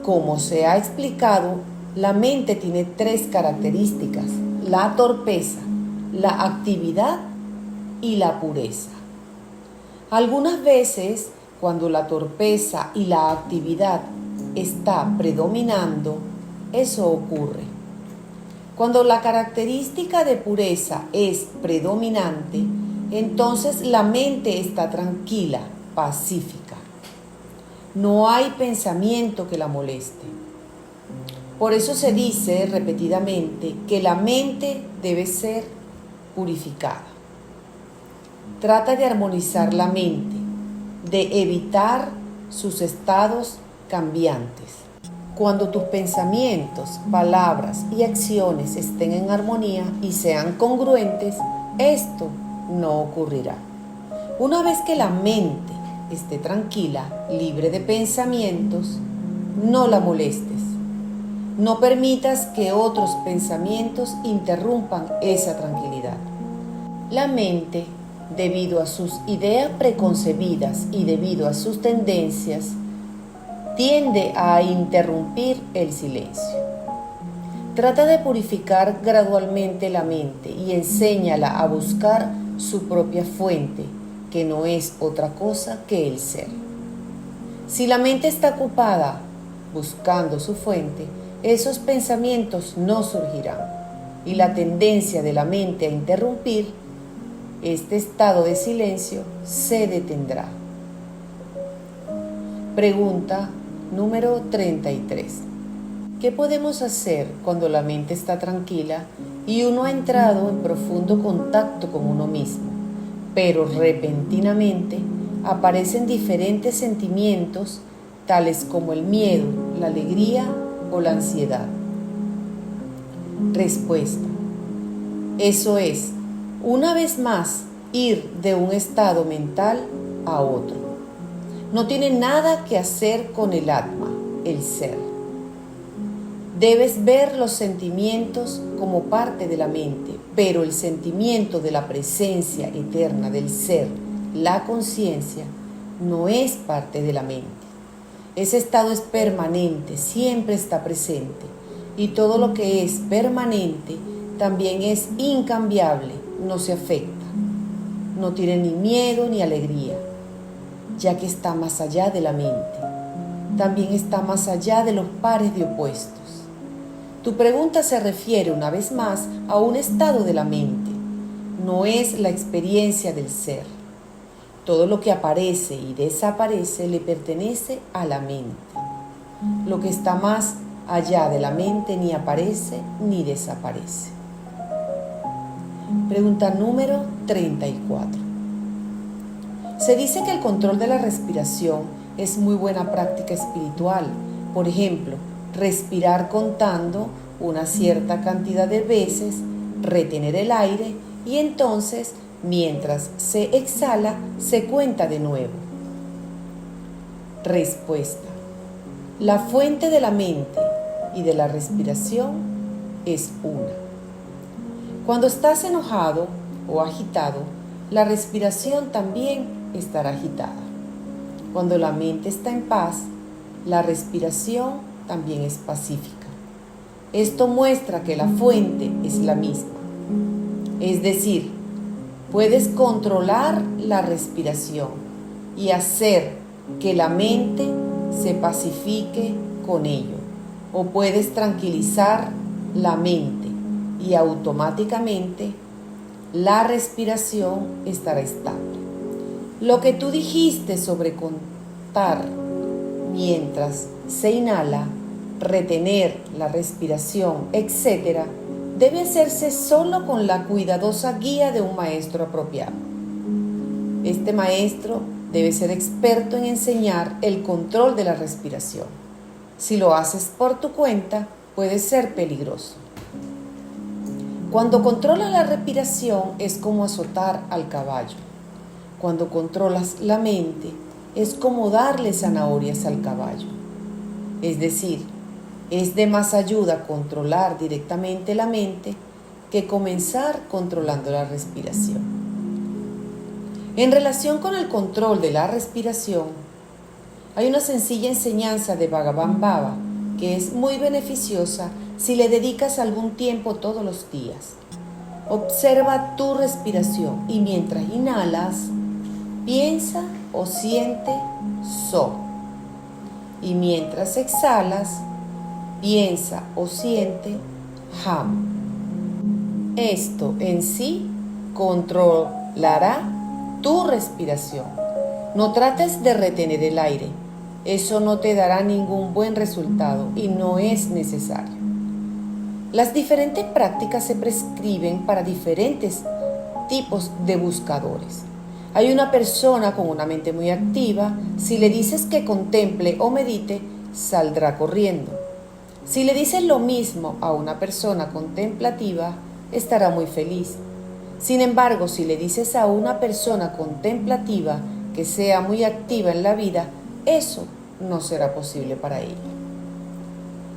como se ha explicado, la mente tiene tres características: la torpeza, la actividad y la pureza. Algunas veces, cuando la torpeza y la actividad está predominando, eso ocurre. Cuando la característica de pureza es predominante, entonces la mente está tranquila, pacífica. No hay pensamiento que la moleste. Por eso se dice repetidamente que la mente debe ser purificada. Trata de armonizar la mente, de evitar sus estados cambiantes. Cuando tus pensamientos, palabras y acciones estén en armonía y sean congruentes, esto no ocurrirá. Una vez que la mente esté tranquila, libre de pensamientos, no la molestes. No permitas que otros pensamientos interrumpan esa tranquilidad. La mente, debido a sus ideas preconcebidas y debido a sus tendencias, tiende a interrumpir el silencio. Trata de purificar gradualmente la mente y enséñala a buscar su propia fuente, que no es otra cosa que el ser. Si la mente está ocupada buscando su fuente, esos pensamientos no surgirán y la tendencia de la mente a interrumpir este estado de silencio se detendrá. Pregunta número 33. ¿Qué podemos hacer cuando la mente está tranquila y uno ha entrado en profundo contacto con uno mismo, pero repentinamente aparecen diferentes sentimientos tales como el miedo, la alegría o la ansiedad? Respuesta. Eso es, una vez más, ir de un estado mental a otro. No tiene nada que hacer con el Atma, el ser. Debes ver los sentimientos como parte de la mente, pero el sentimiento de la presencia eterna del ser, la conciencia, no es parte de la mente. Ese estado es permanente, siempre está presente. Y todo lo que es permanente también es incambiable, no se afecta. No tiene ni miedo ni alegría, ya que está más allá de la mente. También está más allá de los pares de opuestos. Tu pregunta se refiere una vez más a un estado de la mente. No es la experiencia del ser. Todo lo que aparece y desaparece le pertenece a la mente. Lo que está más allá de la mente ni aparece ni desaparece. Pregunta número 34. Se dice que el control de la respiración es muy buena práctica espiritual. Por ejemplo, respirar contando una cierta cantidad de veces, retener el aire y entonces, mientras se exhala, se cuenta de nuevo. Respuesta. La fuente de la mente y de la respiración es una. Cuando estás enojado o agitado, la respiración también estará agitada. Cuando la mente está en paz, la respiración también es pacífica. Esto muestra que la fuente es la misma. Es decir, puedes controlar la respiración y hacer que la mente se pacifique con ello. O puedes tranquilizar la mente y automáticamente la respiración estará estable. Lo que tú dijiste sobre contar mientras se inhala, retener la respiración, etc., debe hacerse solo con la cuidadosa guía de un maestro apropiado. Este maestro debe ser experto en enseñar el control de la respiración. Si lo haces por tu cuenta, puede ser peligroso. Cuando controlas la respiración es como azotar al caballo. Cuando controlas la mente es como darle zanahorias al caballo. Es decir, es de más ayuda controlar directamente la mente que comenzar controlando la respiración. En relación con el control de la respiración, hay una sencilla enseñanza de Bhagavan Baba que es muy beneficiosa si le dedicas algún tiempo todos los días. Observa tu respiración y mientras inhalas, piensa o siente So. Y mientras exhalas, piensa o siente Ham. Esto en sí controlará tu respiración. No trates de retener el aire. Eso no te dará ningún buen resultado y no es necesario. Las diferentes prácticas se prescriben para diferentes tipos de buscadores. Hay una persona con una mente muy activa, si le dices que contemple o medite, saldrá corriendo. Si le dices lo mismo a una persona contemplativa, estará muy feliz. Sin embargo, si le dices a una persona contemplativa que sea muy activa en la vida, eso no será posible para ella.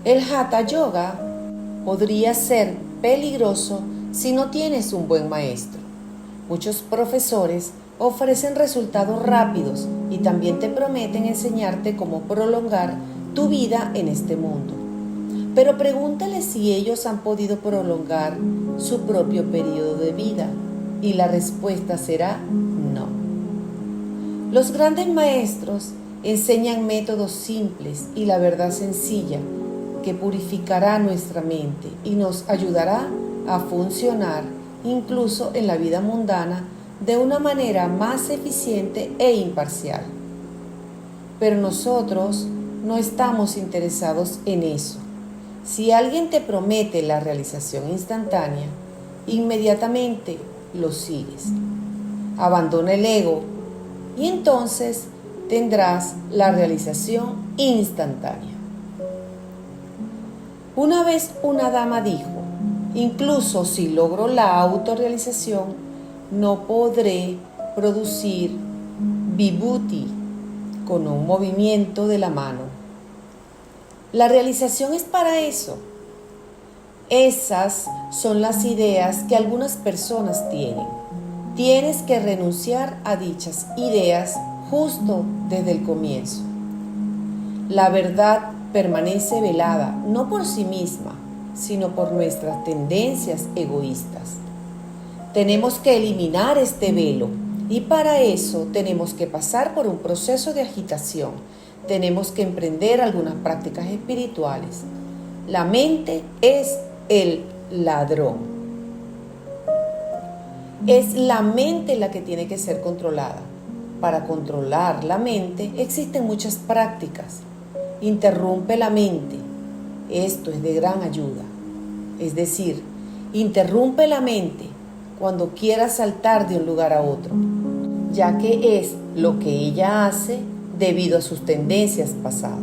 El Hatha Yoga podría ser peligroso si no tienes un buen maestro. Muchos profesores ofrecen resultados rápidos y también te prometen enseñarte cómo prolongar tu vida en este mundo. Pero pregúntale si ellos han podido prolongar su propio periodo de vida y la respuesta será no. Los grandes maestros enseñan métodos simples y la verdad sencilla que purificará nuestra mente y nos ayudará a funcionar incluso en la vida mundana de una manera más eficiente e imparcial. Pero nosotros no estamos interesados en eso. Si alguien te promete la realización instantánea, inmediatamente lo sigues. Abandona el ego y entonces tendrás la realización instantánea. Una vez una dama dijo, incluso si logro la autorrealización, no podré producir vibhuti con un movimiento de la mano. La realización es para eso. Esas son las ideas que algunas personas tienen. Tienes que renunciar a dichas ideas justo desde el comienzo. La verdad permanece velada, no por sí misma, sino por nuestras tendencias egoístas. Tenemos que eliminar este velo y para eso tenemos que pasar por un proceso de agitación. Tenemos que emprender algunas prácticas espirituales. La mente es el ladrón. Es la mente la que tiene que ser controlada. Para controlar la mente existen muchas prácticas. Interrumpe la mente. Esto es de gran ayuda. Es decir, interrumpe la mente cuando quiera saltar de un lugar a otro, ya que es lo que ella hace debido a sus tendencias pasadas.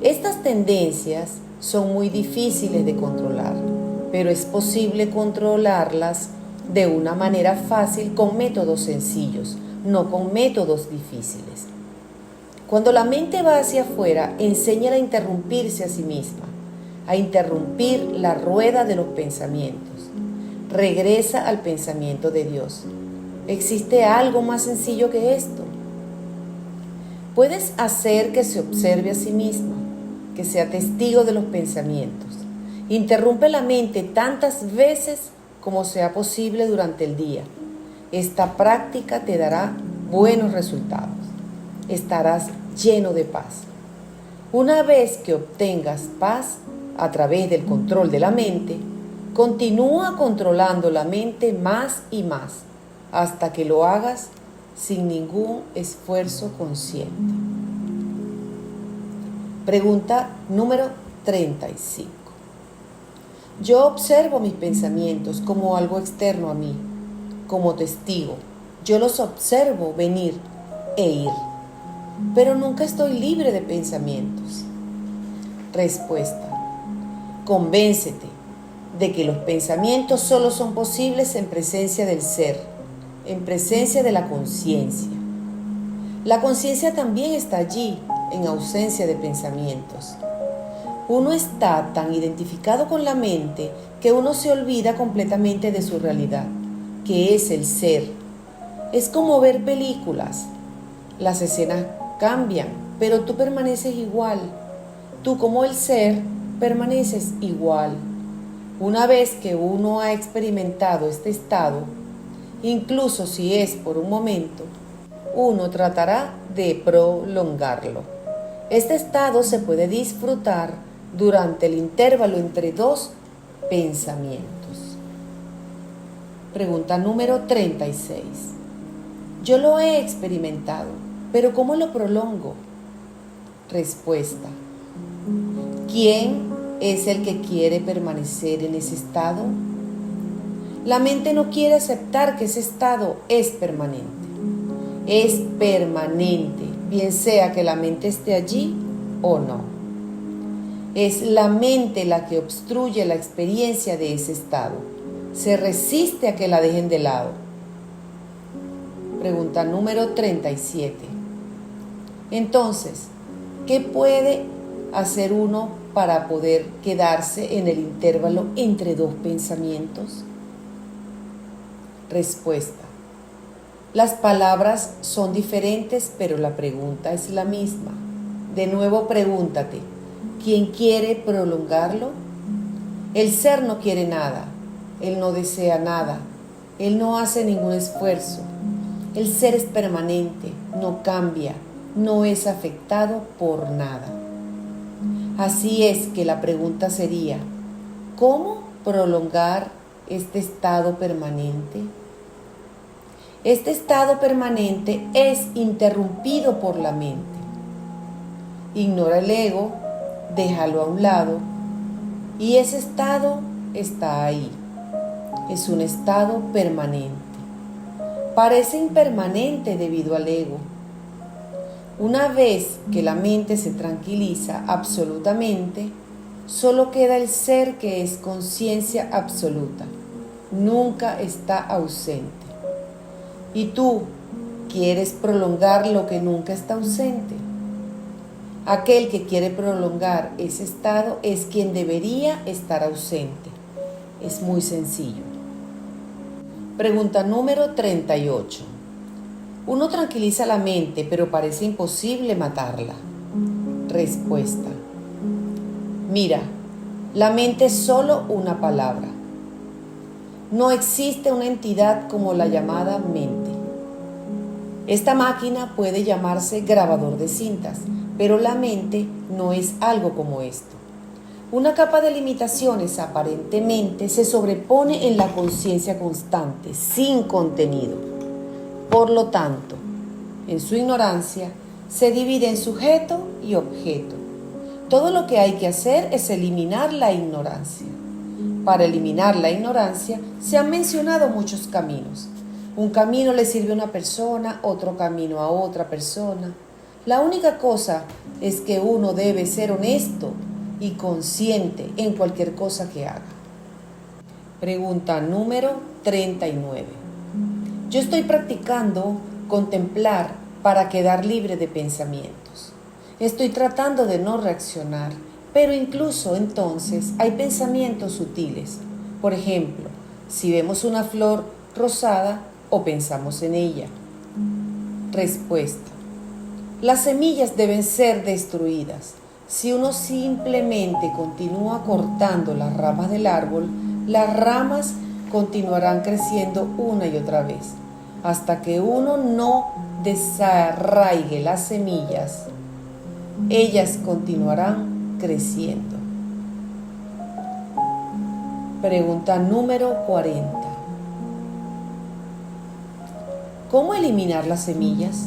Estas tendencias son muy difíciles de controlar, pero es posible controlarlas de una manera fácil con métodos sencillos, no con métodos difíciles. Cuando la mente va hacia afuera, enséñala a interrumpirse a sí misma, a interrumpir la rueda de los pensamientos. Regresa al pensamiento de Dios. ¿Existe algo más sencillo que esto? Puedes hacer que se observe a sí misma, que sea testigo de los pensamientos. Interrumpe la mente tantas veces como sea posible durante el día. Esta práctica te dará buenos resultados. Estarás lleno de paz. Una vez que obtengas paz a través del control de la mente, continúa controlando la mente más y más hasta que lo hagas sin ningún esfuerzo consciente. Pregunta número 35. Yo observo mis pensamientos como algo externo a mí, como testigo. Yo los observo venir e ir, pero nunca estoy libre de pensamientos. Respuesta. Convéncete de que los pensamientos solo son posibles en presencia del ser, en presencia de la conciencia. La conciencia también está allí, en ausencia de pensamientos. Uno está tan identificado con la mente que uno se olvida completamente de su realidad, que es el ser. Es como ver películas. Las escenas cambian, pero tú permaneces igual. Tú como el ser permaneces igual. Una vez que uno ha experimentado este estado, incluso si es por un momento, uno tratará de prolongarlo. Este estado se puede disfrutar durante el intervalo entre dos pensamientos. Pregunta número 36. Yo lo he experimentado, pero ¿cómo lo prolongo? Respuesta. ¿Quién es el que quiere permanecer en ese estado? La mente no quiere aceptar que ese estado es permanente. Es permanente, bien sea que la mente esté allí o no. Es la mente la que obstruye la experiencia de ese estado. Se resiste a que la dejen de lado. Pregunta número 37. Entonces, ¿qué puede hacer uno para poder quedarse en el intervalo entre dos pensamientos? Respuesta. Las palabras son diferentes, pero la pregunta es la misma. De nuevo pregúntate, ¿quién quiere prolongarlo? El ser no quiere nada, él no desea nada, él no hace ningún esfuerzo. El ser es permanente, no cambia, no es afectado por nada. Así es que la pregunta sería, ¿cómo prolongar este estado permanente? Este estado permanente es interrumpido por la mente. Ignora el ego, déjalo a un lado y ese estado está ahí. Es un estado permanente. Parece impermanente debido al ego. Una vez que la mente se tranquiliza absolutamente, solo queda el ser que es conciencia absoluta. Nunca está ausente. ¿Y tú quieres prolongar lo que nunca está ausente? Aquel que quiere prolongar ese estado es quien debería estar ausente. Es muy sencillo. Pregunta número 38. Uno tranquiliza la mente, pero parece imposible matarla. Respuesta. Mira, la mente es solo una palabra. No existe una entidad como la llamada mente. Esta máquina puede llamarse grabador de cintas, pero la mente no es algo como esto. Una capa de limitaciones aparentemente se sobrepone en la conciencia constante, sin contenido. Por lo tanto, en su ignorancia, se divide en sujeto y objeto. Todo lo que hay que hacer es eliminar la ignorancia. Para eliminar la ignorancia se han mencionado muchos caminos. Un camino le sirve a una persona, otro camino a otra persona. La única cosa es que uno debe ser honesto y consciente en cualquier cosa que haga. Pregunta número 39. Yo estoy practicando contemplar para quedar libre de pensamientos. Estoy tratando de no reaccionar, pero incluso entonces hay pensamientos sutiles. Por ejemplo, si vemos una flor rosada o pensamos en ella. Respuesta. Las semillas deben ser destruidas. Si uno simplemente continúa cortando las ramas del árbol, las ramas continuarán creciendo una y otra vez, hasta que uno no desarraigue las semillas. Ellas continuarán creciendo. Pregunta número 40. ¿Cómo eliminar las semillas?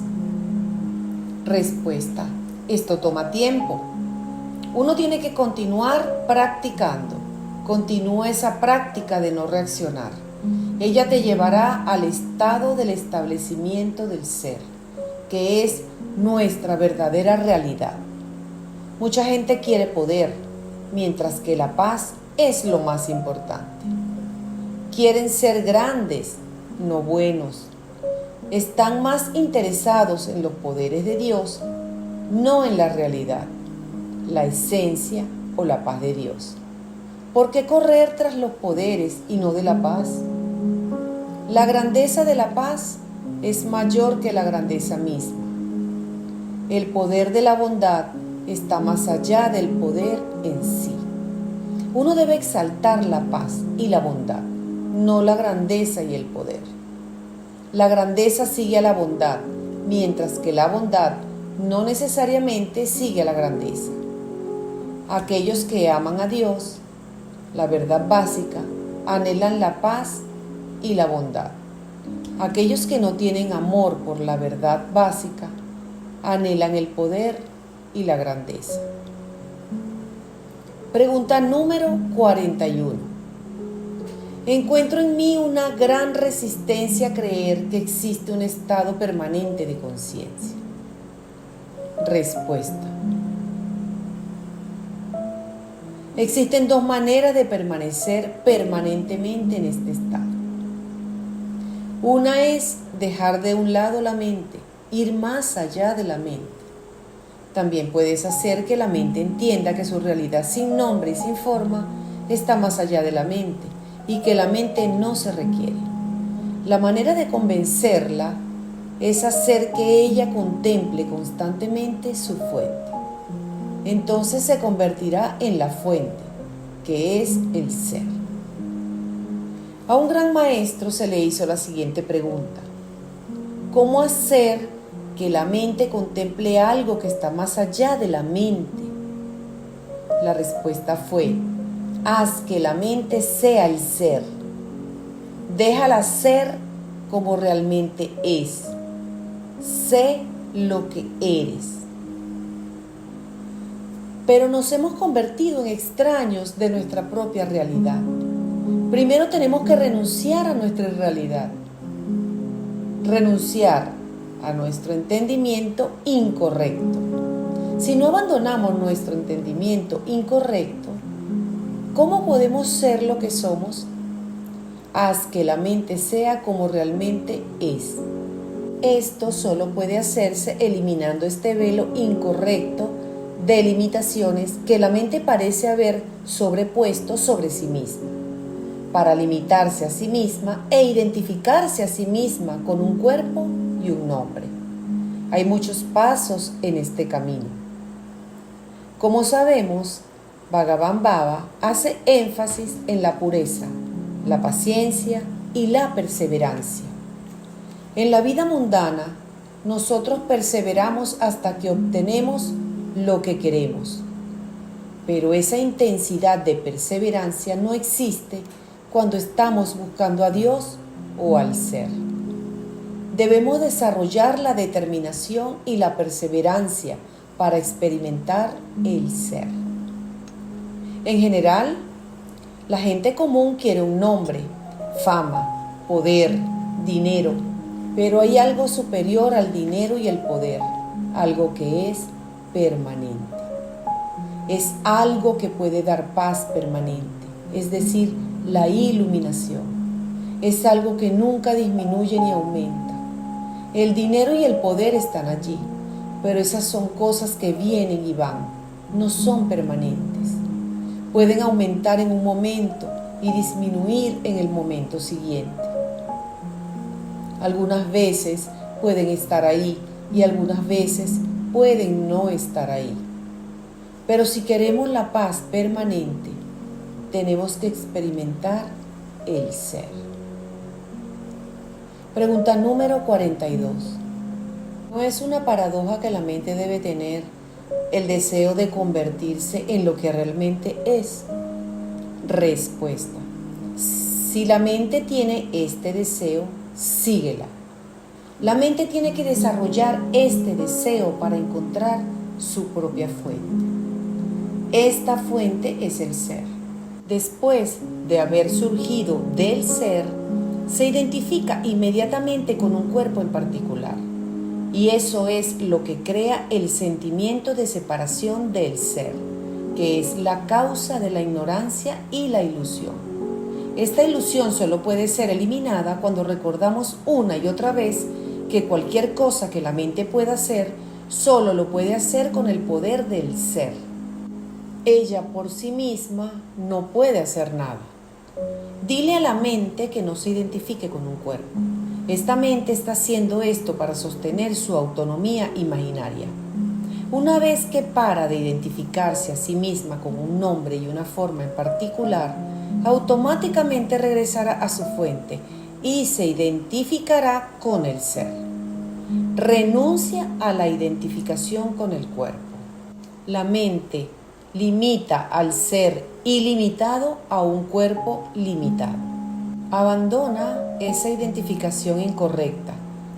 Respuesta. Esto toma tiempo. Uno tiene que continuar practicando. Continúa esa práctica de no reaccionar. Ella te llevará al estado del establecimiento del ser, que es nuestra verdadera realidad. Mucha gente quiere poder, mientras que la paz es lo más importante. Quieren ser grandes, no buenos. Están más interesados en los poderes de Dios, no en la realidad, la esencia o la paz de Dios. ¿Por qué correr tras los poderes y no de la paz? La grandeza de la paz es mayor que la grandeza misma. El poder de la bondad está más allá del poder en sí. Uno debe exaltar la paz y la bondad, no la grandeza y el poder. La grandeza sigue a la bondad, mientras que la bondad no necesariamente sigue a la grandeza. Aquellos que aman a Dios, la verdad básica, anhelan la paz y la bondad. Aquellos que no tienen amor por la verdad básica, anhelan el poder y la grandeza. Pregunta número 41. Encuentro en mí una gran resistencia a creer que existe un estado permanente de conciencia. Respuesta. Existen dos maneras de permanecer permanentemente en este estado. Una es dejar de un lado la mente, ir más allá de la mente. También puedes hacer que la mente entienda que su realidad sin nombre y sin forma está más allá de la mente y que la mente no se requiere. La manera de convencerla es hacer que ella contemple constantemente su fuente. Entonces se convertirá en la fuente, que es el ser. A un gran maestro se le hizo la siguiente pregunta: ¿cómo hacer que la mente contemple algo que está más allá de la mente? La respuesta fue: haz que la mente sea el ser. Déjala ser como realmente es. Sé lo que eres. Pero nos hemos convertido en extraños de nuestra propia realidad. Primero tenemos que renunciar a nuestra realidad. Renunciar a nuestro entendimiento incorrecto. Si no abandonamos nuestro entendimiento incorrecto, ¿cómo podemos ser lo que somos? Haz que la mente sea como realmente es. Esto solo puede hacerse eliminando este velo incorrecto de limitaciones que la mente parece haber sobrepuesto sobre sí misma, para limitarse a sí misma e identificarse a sí misma con un cuerpo y y un nombre. Hay muchos pasos en este camino. Como sabemos, Bhagavan Baba hace énfasis en la pureza, la paciencia y la perseverancia. En la vida mundana, nosotros perseveramos hasta que obtenemos lo que queremos. Pero esa intensidad de perseverancia no existe cuando estamos buscando a Dios o al ser. Debemos desarrollar la determinación y la perseverancia para experimentar el ser. En general, la gente común quiere un nombre, fama, poder, dinero, pero hay algo superior al dinero y el poder, algo que es permanente. Es algo que puede dar paz permanente, es decir, la iluminación. Es algo que nunca disminuye ni aumenta. El dinero y el poder están allí, pero esas son cosas que vienen y van, no son permanentes. Pueden aumentar en un momento y disminuir en el momento siguiente. Algunas veces pueden estar ahí y algunas veces pueden no estar ahí. Pero si queremos la paz permanente, tenemos que experimentar el ser. Pregunta número 42. ¿No es una paradoja que la mente debe tener el deseo de convertirse en lo que realmente es? Respuesta. Si la mente tiene este deseo, síguela. La mente tiene que desarrollar este deseo para encontrar su propia fuente. Esta fuente es el ser. Después de haber surgido del ser, se identifica inmediatamente con un cuerpo en particular. Y eso es lo que crea el sentimiento de separación del ser, que es la causa de la ignorancia y la ilusión. Esta ilusión solo puede ser eliminada cuando recordamos una y otra vez que cualquier cosa que la mente pueda hacer, solo lo puede hacer con el poder del ser. Ella por sí misma no puede hacer nada. Dile a la mente que no se identifique con un cuerpo. Esta mente está haciendo esto para sostener su autonomía imaginaria. Una vez que para de identificarse a sí misma con un nombre y una forma en particular, automáticamente regresará a su fuente y se identificará con el ser. Renuncia a la identificación con el cuerpo. La mente limita al ser ilimitado a un cuerpo limitado. Abandona esa identificación incorrecta.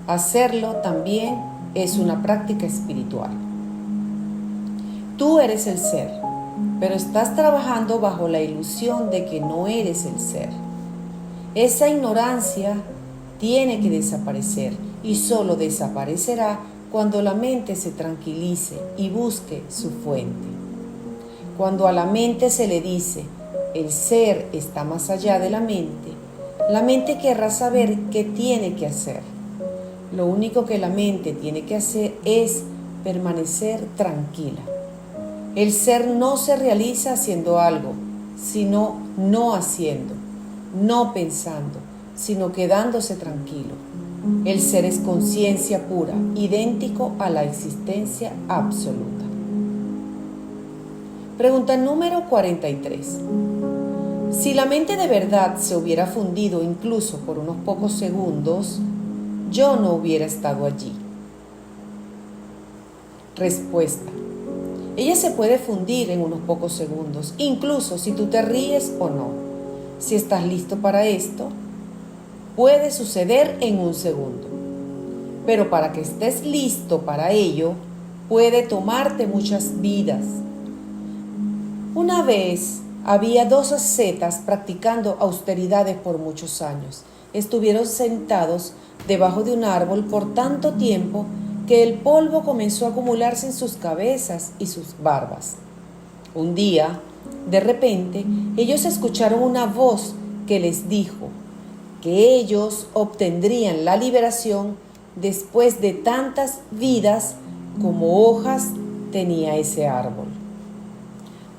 Hacerlo también es una práctica espiritual. Tú eres el ser, pero estás trabajando bajo la ilusión de que no eres el ser. Esa ignorancia tiene que desaparecer y solo desaparecerá cuando la mente se tranquilice y busque su fuente. Cuando a la mente se le dice, el ser está más allá de la mente querrá saber qué tiene que hacer. Lo único que la mente tiene que hacer es permanecer tranquila. El ser no se realiza haciendo algo, sino no haciendo, no pensando, sino quedándose tranquilo. El ser es conciencia pura, idéntico a la existencia absoluta. Pregunta número 43. Si la mente de verdad se hubiera fundido incluso por unos pocos segundos, yo no hubiera estado allí. Respuesta. Ella se puede fundir en unos pocos segundos, incluso si tú te ríes o no. Si estás listo para esto, puede suceder en un segundo. Pero para que estés listo para ello, puede tomarte muchas vidas. Una vez había dos ascetas practicando austeridades por muchos años. Estuvieron sentados debajo de un árbol por tanto tiempo que el polvo comenzó a acumularse en sus cabezas y sus barbas. Un día, de repente, ellos escucharon una voz que les dijo que ellos obtendrían la liberación después de tantas vidas como hojas tenía ese árbol.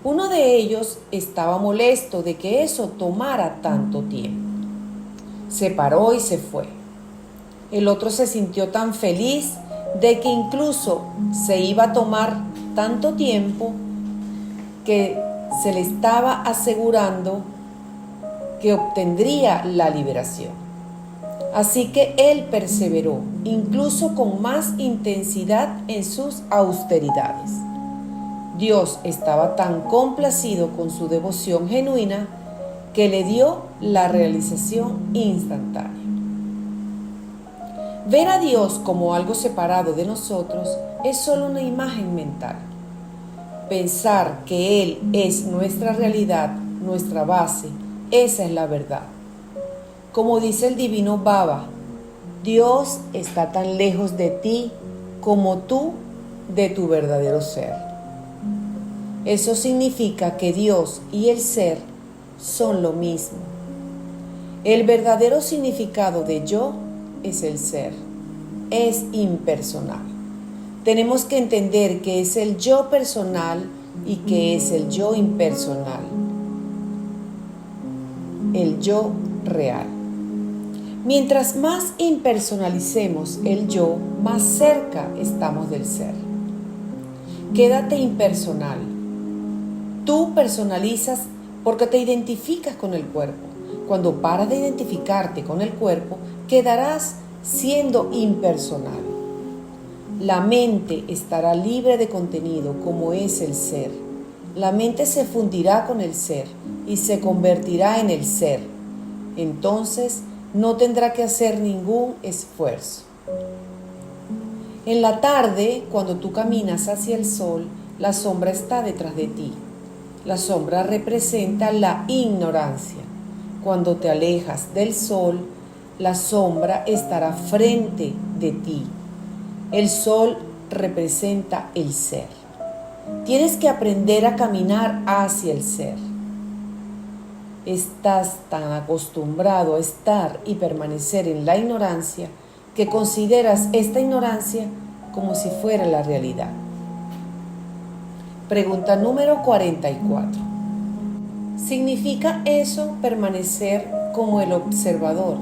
Uno de ellos estaba molesto de que eso tomara tanto tiempo. Se paró y se fue. El otro se sintió tan feliz de que incluso se iba a tomar tanto tiempo que se le estaba asegurando que obtendría la liberación. Así que él perseveró, incluso con más intensidad en sus austeridades. Dios estaba tan complacido con su devoción genuina que le dio la realización instantánea. Ver a Dios como algo separado de nosotros es solo una imagen mental. Pensar que Él es nuestra realidad, nuestra base, esa es la verdad. Como dice el divino Baba, Dios está tan lejos de ti como tú de tu verdadero ser. Eso significa que Dios y el ser son lo mismo. El verdadero significado de yo es el ser, es impersonal. Tenemos que entender que es el yo personal y que es el yo impersonal, el yo real. Mientras más impersonalicemos el yo, más cerca estamos del ser. Quédate impersonal. Tú personalizas porque te identificas con el cuerpo. Cuando paras de identificarte con el cuerpo, quedarás siendo impersonal. La mente estará libre de contenido como es el ser. La mente se fundirá con el ser y se convertirá en el ser. Entonces no tendrá que hacer ningún esfuerzo. En la tarde, cuando tú caminas hacia el sol, la sombra está detrás de ti. La sombra representa la ignorancia. Cuando te alejas del sol, la sombra estará frente de ti. El sol representa el ser. Tienes que aprender a caminar hacia el ser. Estás tan acostumbrado a estar y permanecer en la ignorancia que consideras esta ignorancia como si fuera la realidad. Pregunta número 44. ¿Significa eso permanecer como el observador,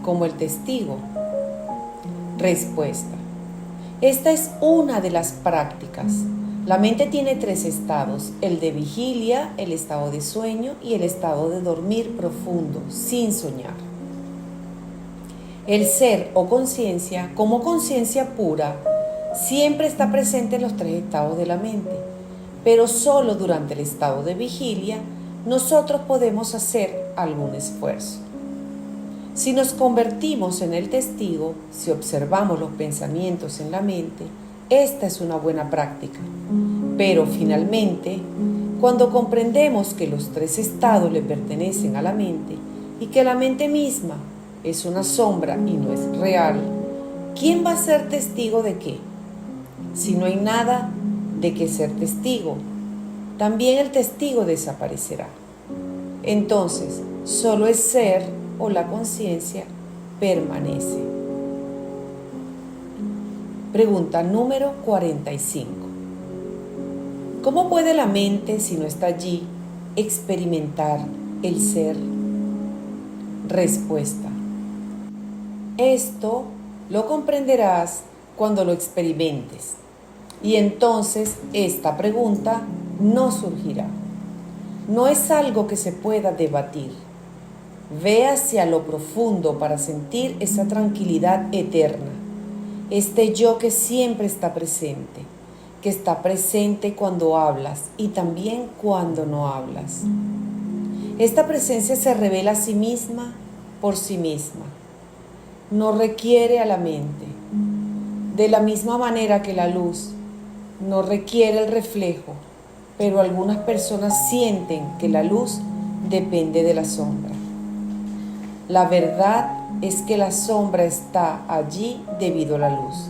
como el testigo? Respuesta. Esta es una de las prácticas. La mente tiene 3 estados: el de vigilia, el estado de sueño y el estado de dormir profundo, sin soñar. El ser o conciencia, como conciencia pura, siempre está presente en los 3 estados de la mente, pero solo durante el estado de vigilia nosotros podemos hacer algún esfuerzo. Si nos convertimos en el testigo, si observamos los pensamientos en la mente, esta es una buena práctica. Pero finalmente, cuando comprendemos que los 3 estados le pertenecen a la mente y que la mente misma es una sombra y no es real, ¿quién va a ser testigo de qué? Si no hay nada de qué ser testigo, también el testigo desaparecerá. Entonces, solo el ser o la conciencia permanece. Pregunta número 45. ¿Cómo puede la mente, si no está allí, experimentar el ser? Respuesta. Esto lo comprenderás cuando lo experimentes, y entonces esta pregunta no surgirá. No es algo que se pueda debatir. Ve hacia lo profundo para sentir esa tranquilidad eterna, este yo que siempre está presente, que está presente cuando hablas y también cuando no hablas. Esta presencia se revela a sí misma por sí misma. No requiere a la mente. De la misma manera que la luz no requiere el reflejo, pero algunas personas sienten que la luz depende de la sombra. La verdad es que la sombra está allí debido a la luz.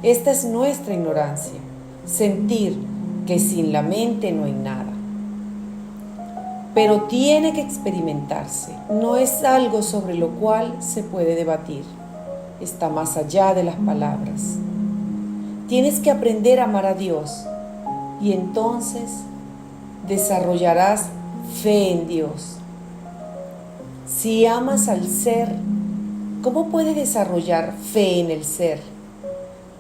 Esta es nuestra ignorancia, sentir que sin la mente no hay nada. Pero tiene que experimentarse, no es algo sobre lo cual se puede debatir, está más allá de las palabras. Tienes que aprender a amar a Dios y entonces desarrollarás fe en Dios. Si amas al ser, ¿Cómo puedes desarrollar fe en el ser?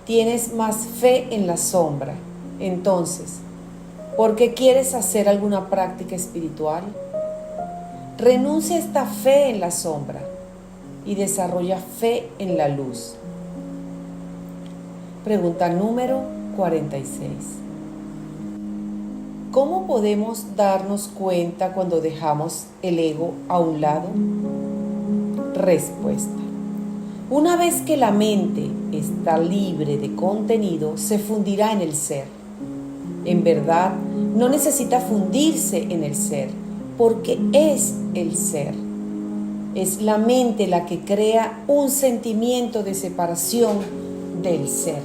Tienes más fe en la sombra. Entonces, ¿por qué quieres hacer alguna práctica espiritual? Renuncia a esta fe en la sombra y desarrolla fe en la luz. Pregunta número 46. ¿Cómo podemos darnos cuenta cuando dejamos el ego a un lado? Respuesta. Una vez que la mente está libre de contenido, se fundirá en el ser. En verdad, no necesita fundirse en el ser, porque es el ser. Es la mente la que crea un sentimiento de separación del ser.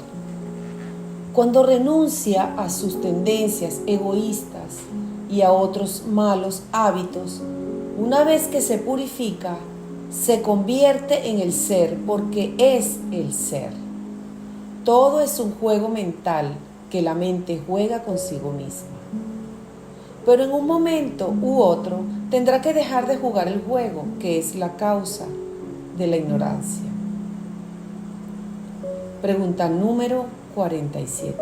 Cuando renuncia a sus tendencias egoístas y a otros malos hábitos, una vez que se purifica, se convierte en el ser porque es el ser. Todo es un juego mental que la mente juega consigo misma. Pero en un momento u otro tendrá que dejar de jugar el juego, que es la causa de la ignorancia. Pregunta número 47.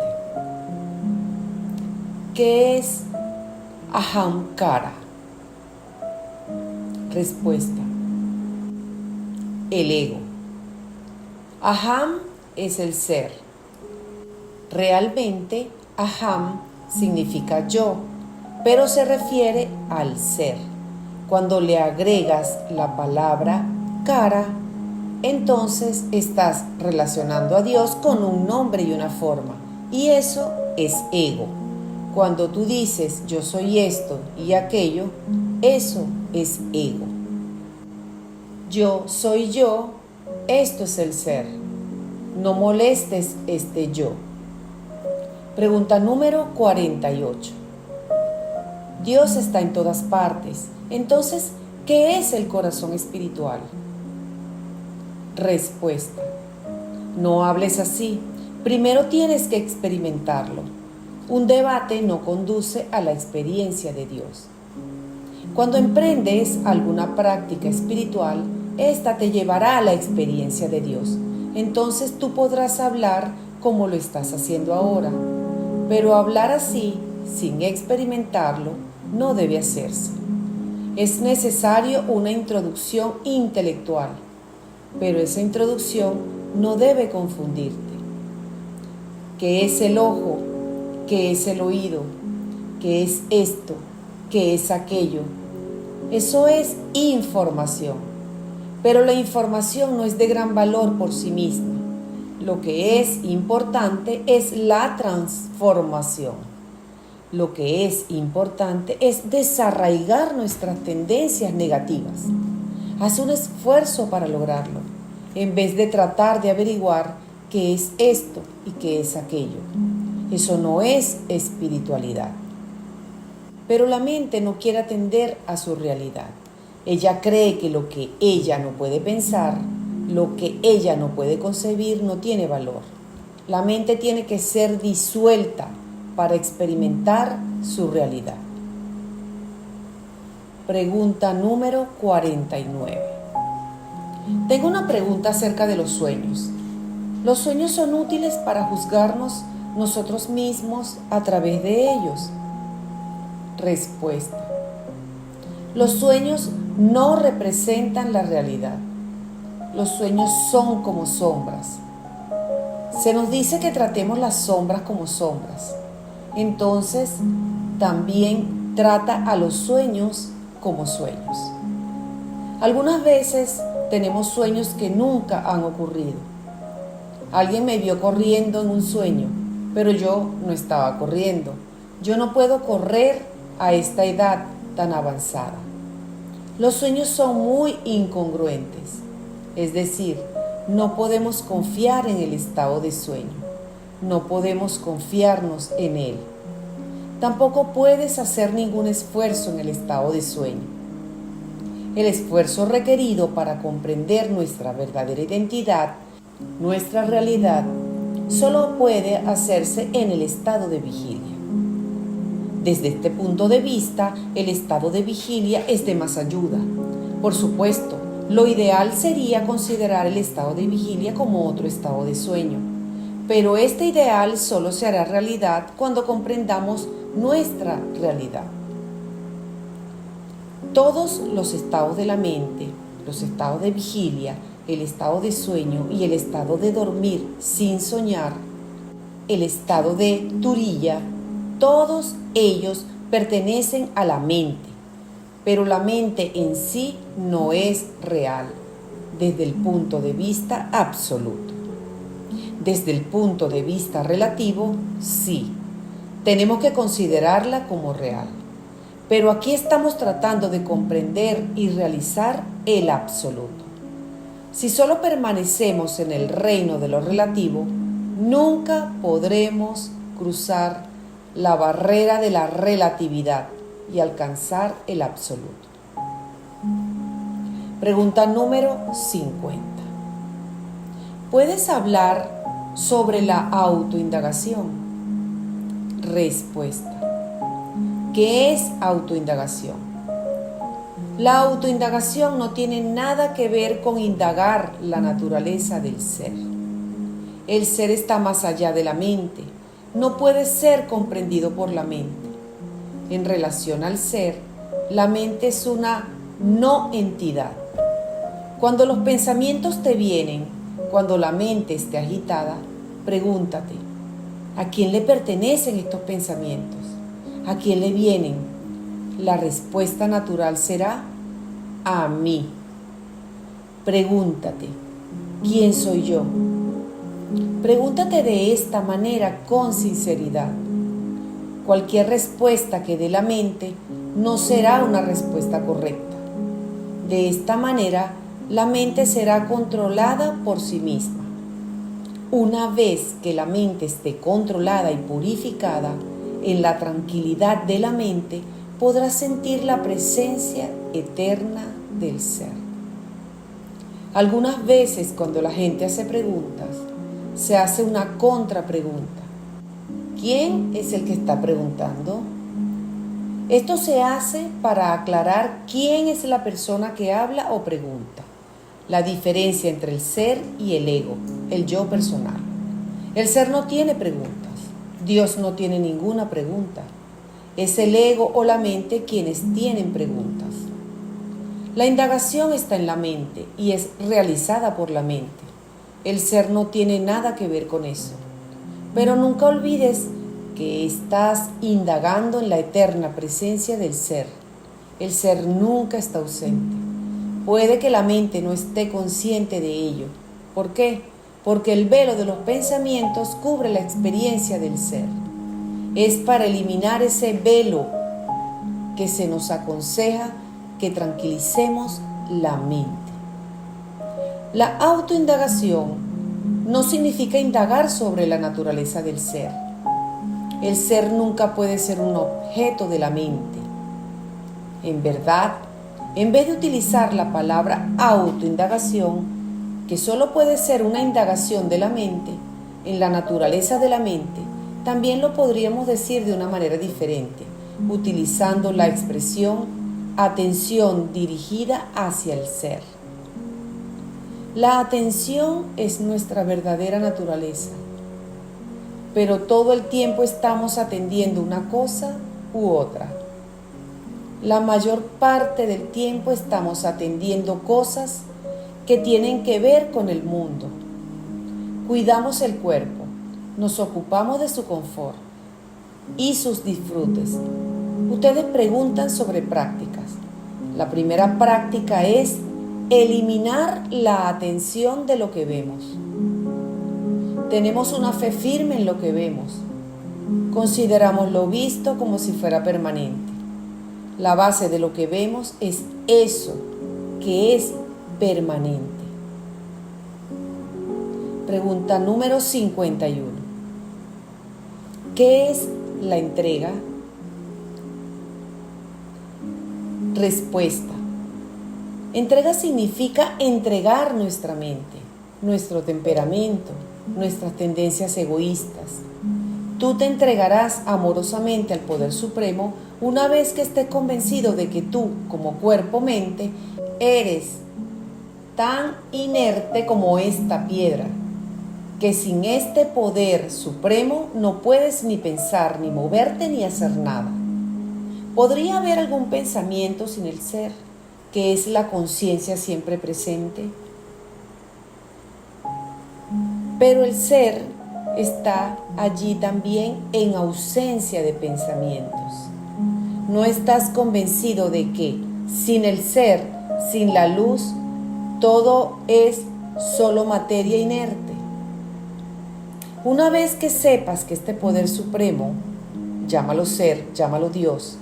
¿Qué es Ahamkara? Respuesta. El ego. Aham es el ser. Realmente, Aham significa yo, pero se refiere al ser. Cuando le agregas la palabra Kara, entonces estás relacionando a Dios con un nombre y una forma, y eso es ego. Cuando tú dices yo soy esto y aquello, eso es ego. Yo soy yo, esto es el ser. No molestes este yo. Pregunta número 48. Dios está en todas partes. Entonces, ¿qué es el corazón espiritual? Respuesta. No hables así. Primero tienes que experimentarlo. Un debate no conduce a la experiencia de Dios. Cuando emprendes alguna práctica espiritual, esta te llevará a la experiencia de Dios. Entonces tú podrás hablar como lo estás haciendo ahora. Pero hablar así, sin experimentarlo, no debe hacerse. Es necesario una introducción intelectual, pero esa introducción no debe confundirte. ¿Qué es el ojo? ¿Qué es el oído? ¿Qué es esto? ¿Qué es aquello? Eso es información, pero la información no es de gran valor por sí misma. Lo que es importante es la transformación. Lo que es importante es desarraigar nuestras tendencias negativas. Haz un esfuerzo para lograrlo, en vez de tratar de averiguar qué es esto y qué es aquello. Eso no es espiritualidad. Pero la mente no quiere atender a su realidad. Ella cree que lo que ella no puede pensar, lo que ella no puede concebir, no tiene valor. La mente tiene que ser disuelta para experimentar su realidad. Pregunta número 49. Tengo una pregunta acerca de los sueños. ¿Los sueños son útiles para juzgarnos nosotros mismos a través de ellos? Respuesta. Los sueños no representan la realidad. Los sueños son como sombras. Se nos dice que tratemos las sombras como sombras. Entonces, también trata a los sueños como sueños. Algunas veces tenemos sueños que nunca han ocurrido. Alguien me vio corriendo en un sueño, pero yo no estaba corriendo. Yo no puedo correr a esta edad tan avanzada. Los sueños son muy incongruentes, es decir, no podemos confiar en el estado de sueño, no podemos confiarnos en él. Tampoco puedes hacer ningún esfuerzo en el estado de sueño. El esfuerzo requerido para comprender nuestra verdadera identidad, nuestra realidad, solo puede hacerse en el estado de vigilia. Desde este punto de vista, el estado de vigilia es de más ayuda. Por supuesto, Lo ideal sería considerar el estado de vigilia como otro estado de sueño, pero este ideal solo se hará realidad cuando comprendamos nuestra realidad. Todos los estados de la mente, los estados de vigilia, el estado de sueño y el estado de dormir sin soñar, el estado de Turiya, todos ellos pertenecen a la mente, pero la mente en sí no es real desde el punto de vista absoluto. Desde el punto de vista relativo, sí, tenemos que considerarla como real. Pero aquí estamos tratando de comprender y realizar el absoluto. Si solo permanecemos en el reino de lo relativo, nunca podremos cruzar la barrera de la relatividad y alcanzar el absoluto. Pregunta número 50. ¿Puedes hablar sobre la autoindagación? Respuesta. ¿Qué es autoindagación? La autoindagación no tiene nada que ver con indagar la naturaleza del ser. El ser está más allá de la mente, no puede ser comprendido por la mente. En relación al ser, la mente es una no entidad. Cuando los pensamientos te vienen, cuando la mente esté agitada, pregúntate, ¿a quién le pertenecen estos pensamientos? ¿A quién le vienen? La respuesta natural será a mí. Pregúntate, ¿quién soy yo? Pregúntate de esta manera con sinceridad. Cualquier respuesta que dé la mente no será una respuesta correcta. De esta manera, la mente será controlada por sí misma. Una vez que la mente esté controlada y purificada, en la tranquilidad de la mente podrás sentir la presencia eterna del ser. Algunas veces cuando la gente hace preguntas, se hace una contrapregunta. ¿Quién es el que está preguntando? Esto se hace para aclarar quién es la persona que habla o pregunta. La diferencia entre el ser y el ego, el yo personal. El ser no tiene preguntas. Dios no tiene ninguna pregunta. Es el ego o la mente quienes tienen preguntas. La indagación está en la mente y es realizada por la mente. El ser no tiene nada que ver con eso. Pero nunca olvides que estás indagando en la eterna presencia del ser. El ser nunca está ausente. Puede que la mente no esté consciente de ello. ¿Por qué? Porque el velo de los pensamientos cubre la experiencia del ser. Es para eliminar ese velo que se nos aconseja que tranquilicemos la mente. La autoindagación no significa indagar sobre la naturaleza del ser. El ser nunca puede ser un objeto de la mente. En verdad, en vez de utilizar la palabra autoindagación, que solo puede ser una indagación de la mente, en la naturaleza de la mente, también lo podríamos decir de una manera diferente, utilizando la expresión atención dirigida hacia el ser. La atención es nuestra verdadera naturaleza, pero todo el tiempo estamos atendiendo una cosa u otra. La mayor parte del tiempo estamos atendiendo cosas que tienen que ver con el mundo. Cuidamos el cuerpo, nos ocupamos de su confort y sus disfrutes. Ustedes preguntan sobre prácticas. La primera práctica es eliminar la atención de lo que vemos. Tenemos una fe firme en lo que vemos. Consideramos lo visto como si fuera permanente. La base de lo que vemos es eso que es permanente. Pregunta número 51. ¿Qué es la entrega? Respuesta. Entrega significa entregar nuestra mente, nuestro temperamento, nuestras tendencias egoístas. Tú te entregarás amorosamente al Poder Supremo una vez que estés convencido de que tú, como cuerpo-mente, eres tan inerte como esta piedra, que sin este poder supremo no puedes ni pensar, ni moverte, ni hacer nada. ¿Podría haber algún pensamiento sin el ser, que es la conciencia siempre presente? Pero el ser está allí también en ausencia de pensamientos. ¿No estás convencido de que sin el ser, sin la luz, todo es solo materia inerte? Una vez que sepas que este poder supremo, llámalo ser, llámalo Dios,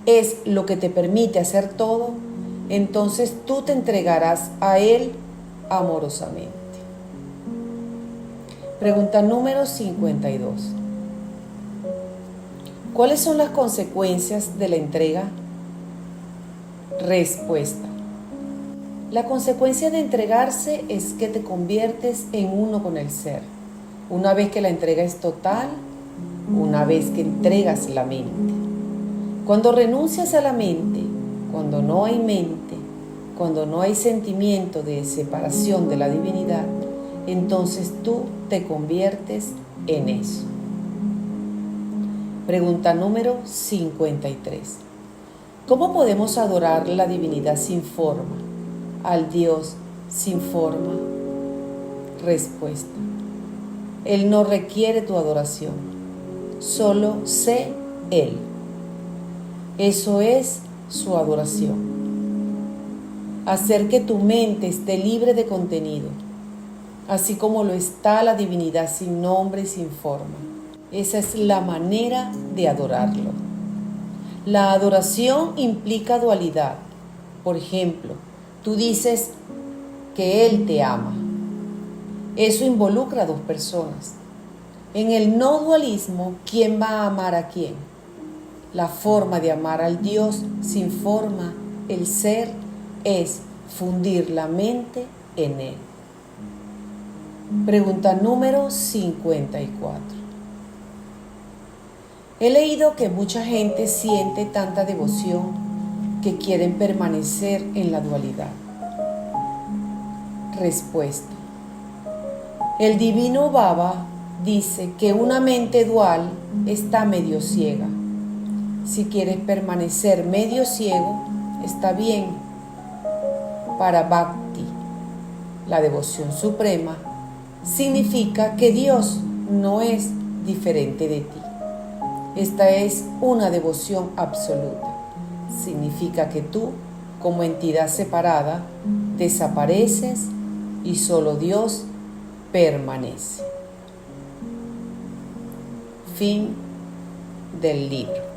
es lo que te permite hacer todo, entonces tú te entregarás a Él amorosamente. Pregunta número 52. ¿Cuáles son las consecuencias de la entrega? Respuesta. La consecuencia de entregarse es que te conviertes en uno con el ser. Una vez que la entrega es total, una vez que entregas la mente. Cuando renuncias a la mente, cuando no hay mente, cuando no hay sentimiento de separación de la divinidad, entonces tú te conviertes en eso. Pregunta número 53. ¿Cómo podemos adorar la divinidad sin forma, al Dios sin forma? Respuesta. Él no requiere tu adoración, solo sé Él. Eso es su adoración. Hacer que tu mente esté libre de contenido, así como lo está la divinidad sin nombre y sin forma. Esa es la manera de adorarlo. La adoración implica dualidad. Por ejemplo, tú dices que Él te ama. Eso involucra a dos personas. En el no dualismo, ¿quién va a amar a quién? La forma de amar al Dios sin forma, el ser, es fundir la mente en Él. Pregunta número 54. He leído que mucha gente siente tanta devoción que quieren permanecer en la dualidad. Respuesta. El divino Baba dice que una mente dual está medio ciega. Si quieres permanecer medio ciego, está bien. Para Bhakti, la devoción suprema, significa que Dios no es diferente de ti. Esta es una devoción absoluta. Significa que tú, como entidad separada, desapareces y solo Dios permanece. Fin del libro.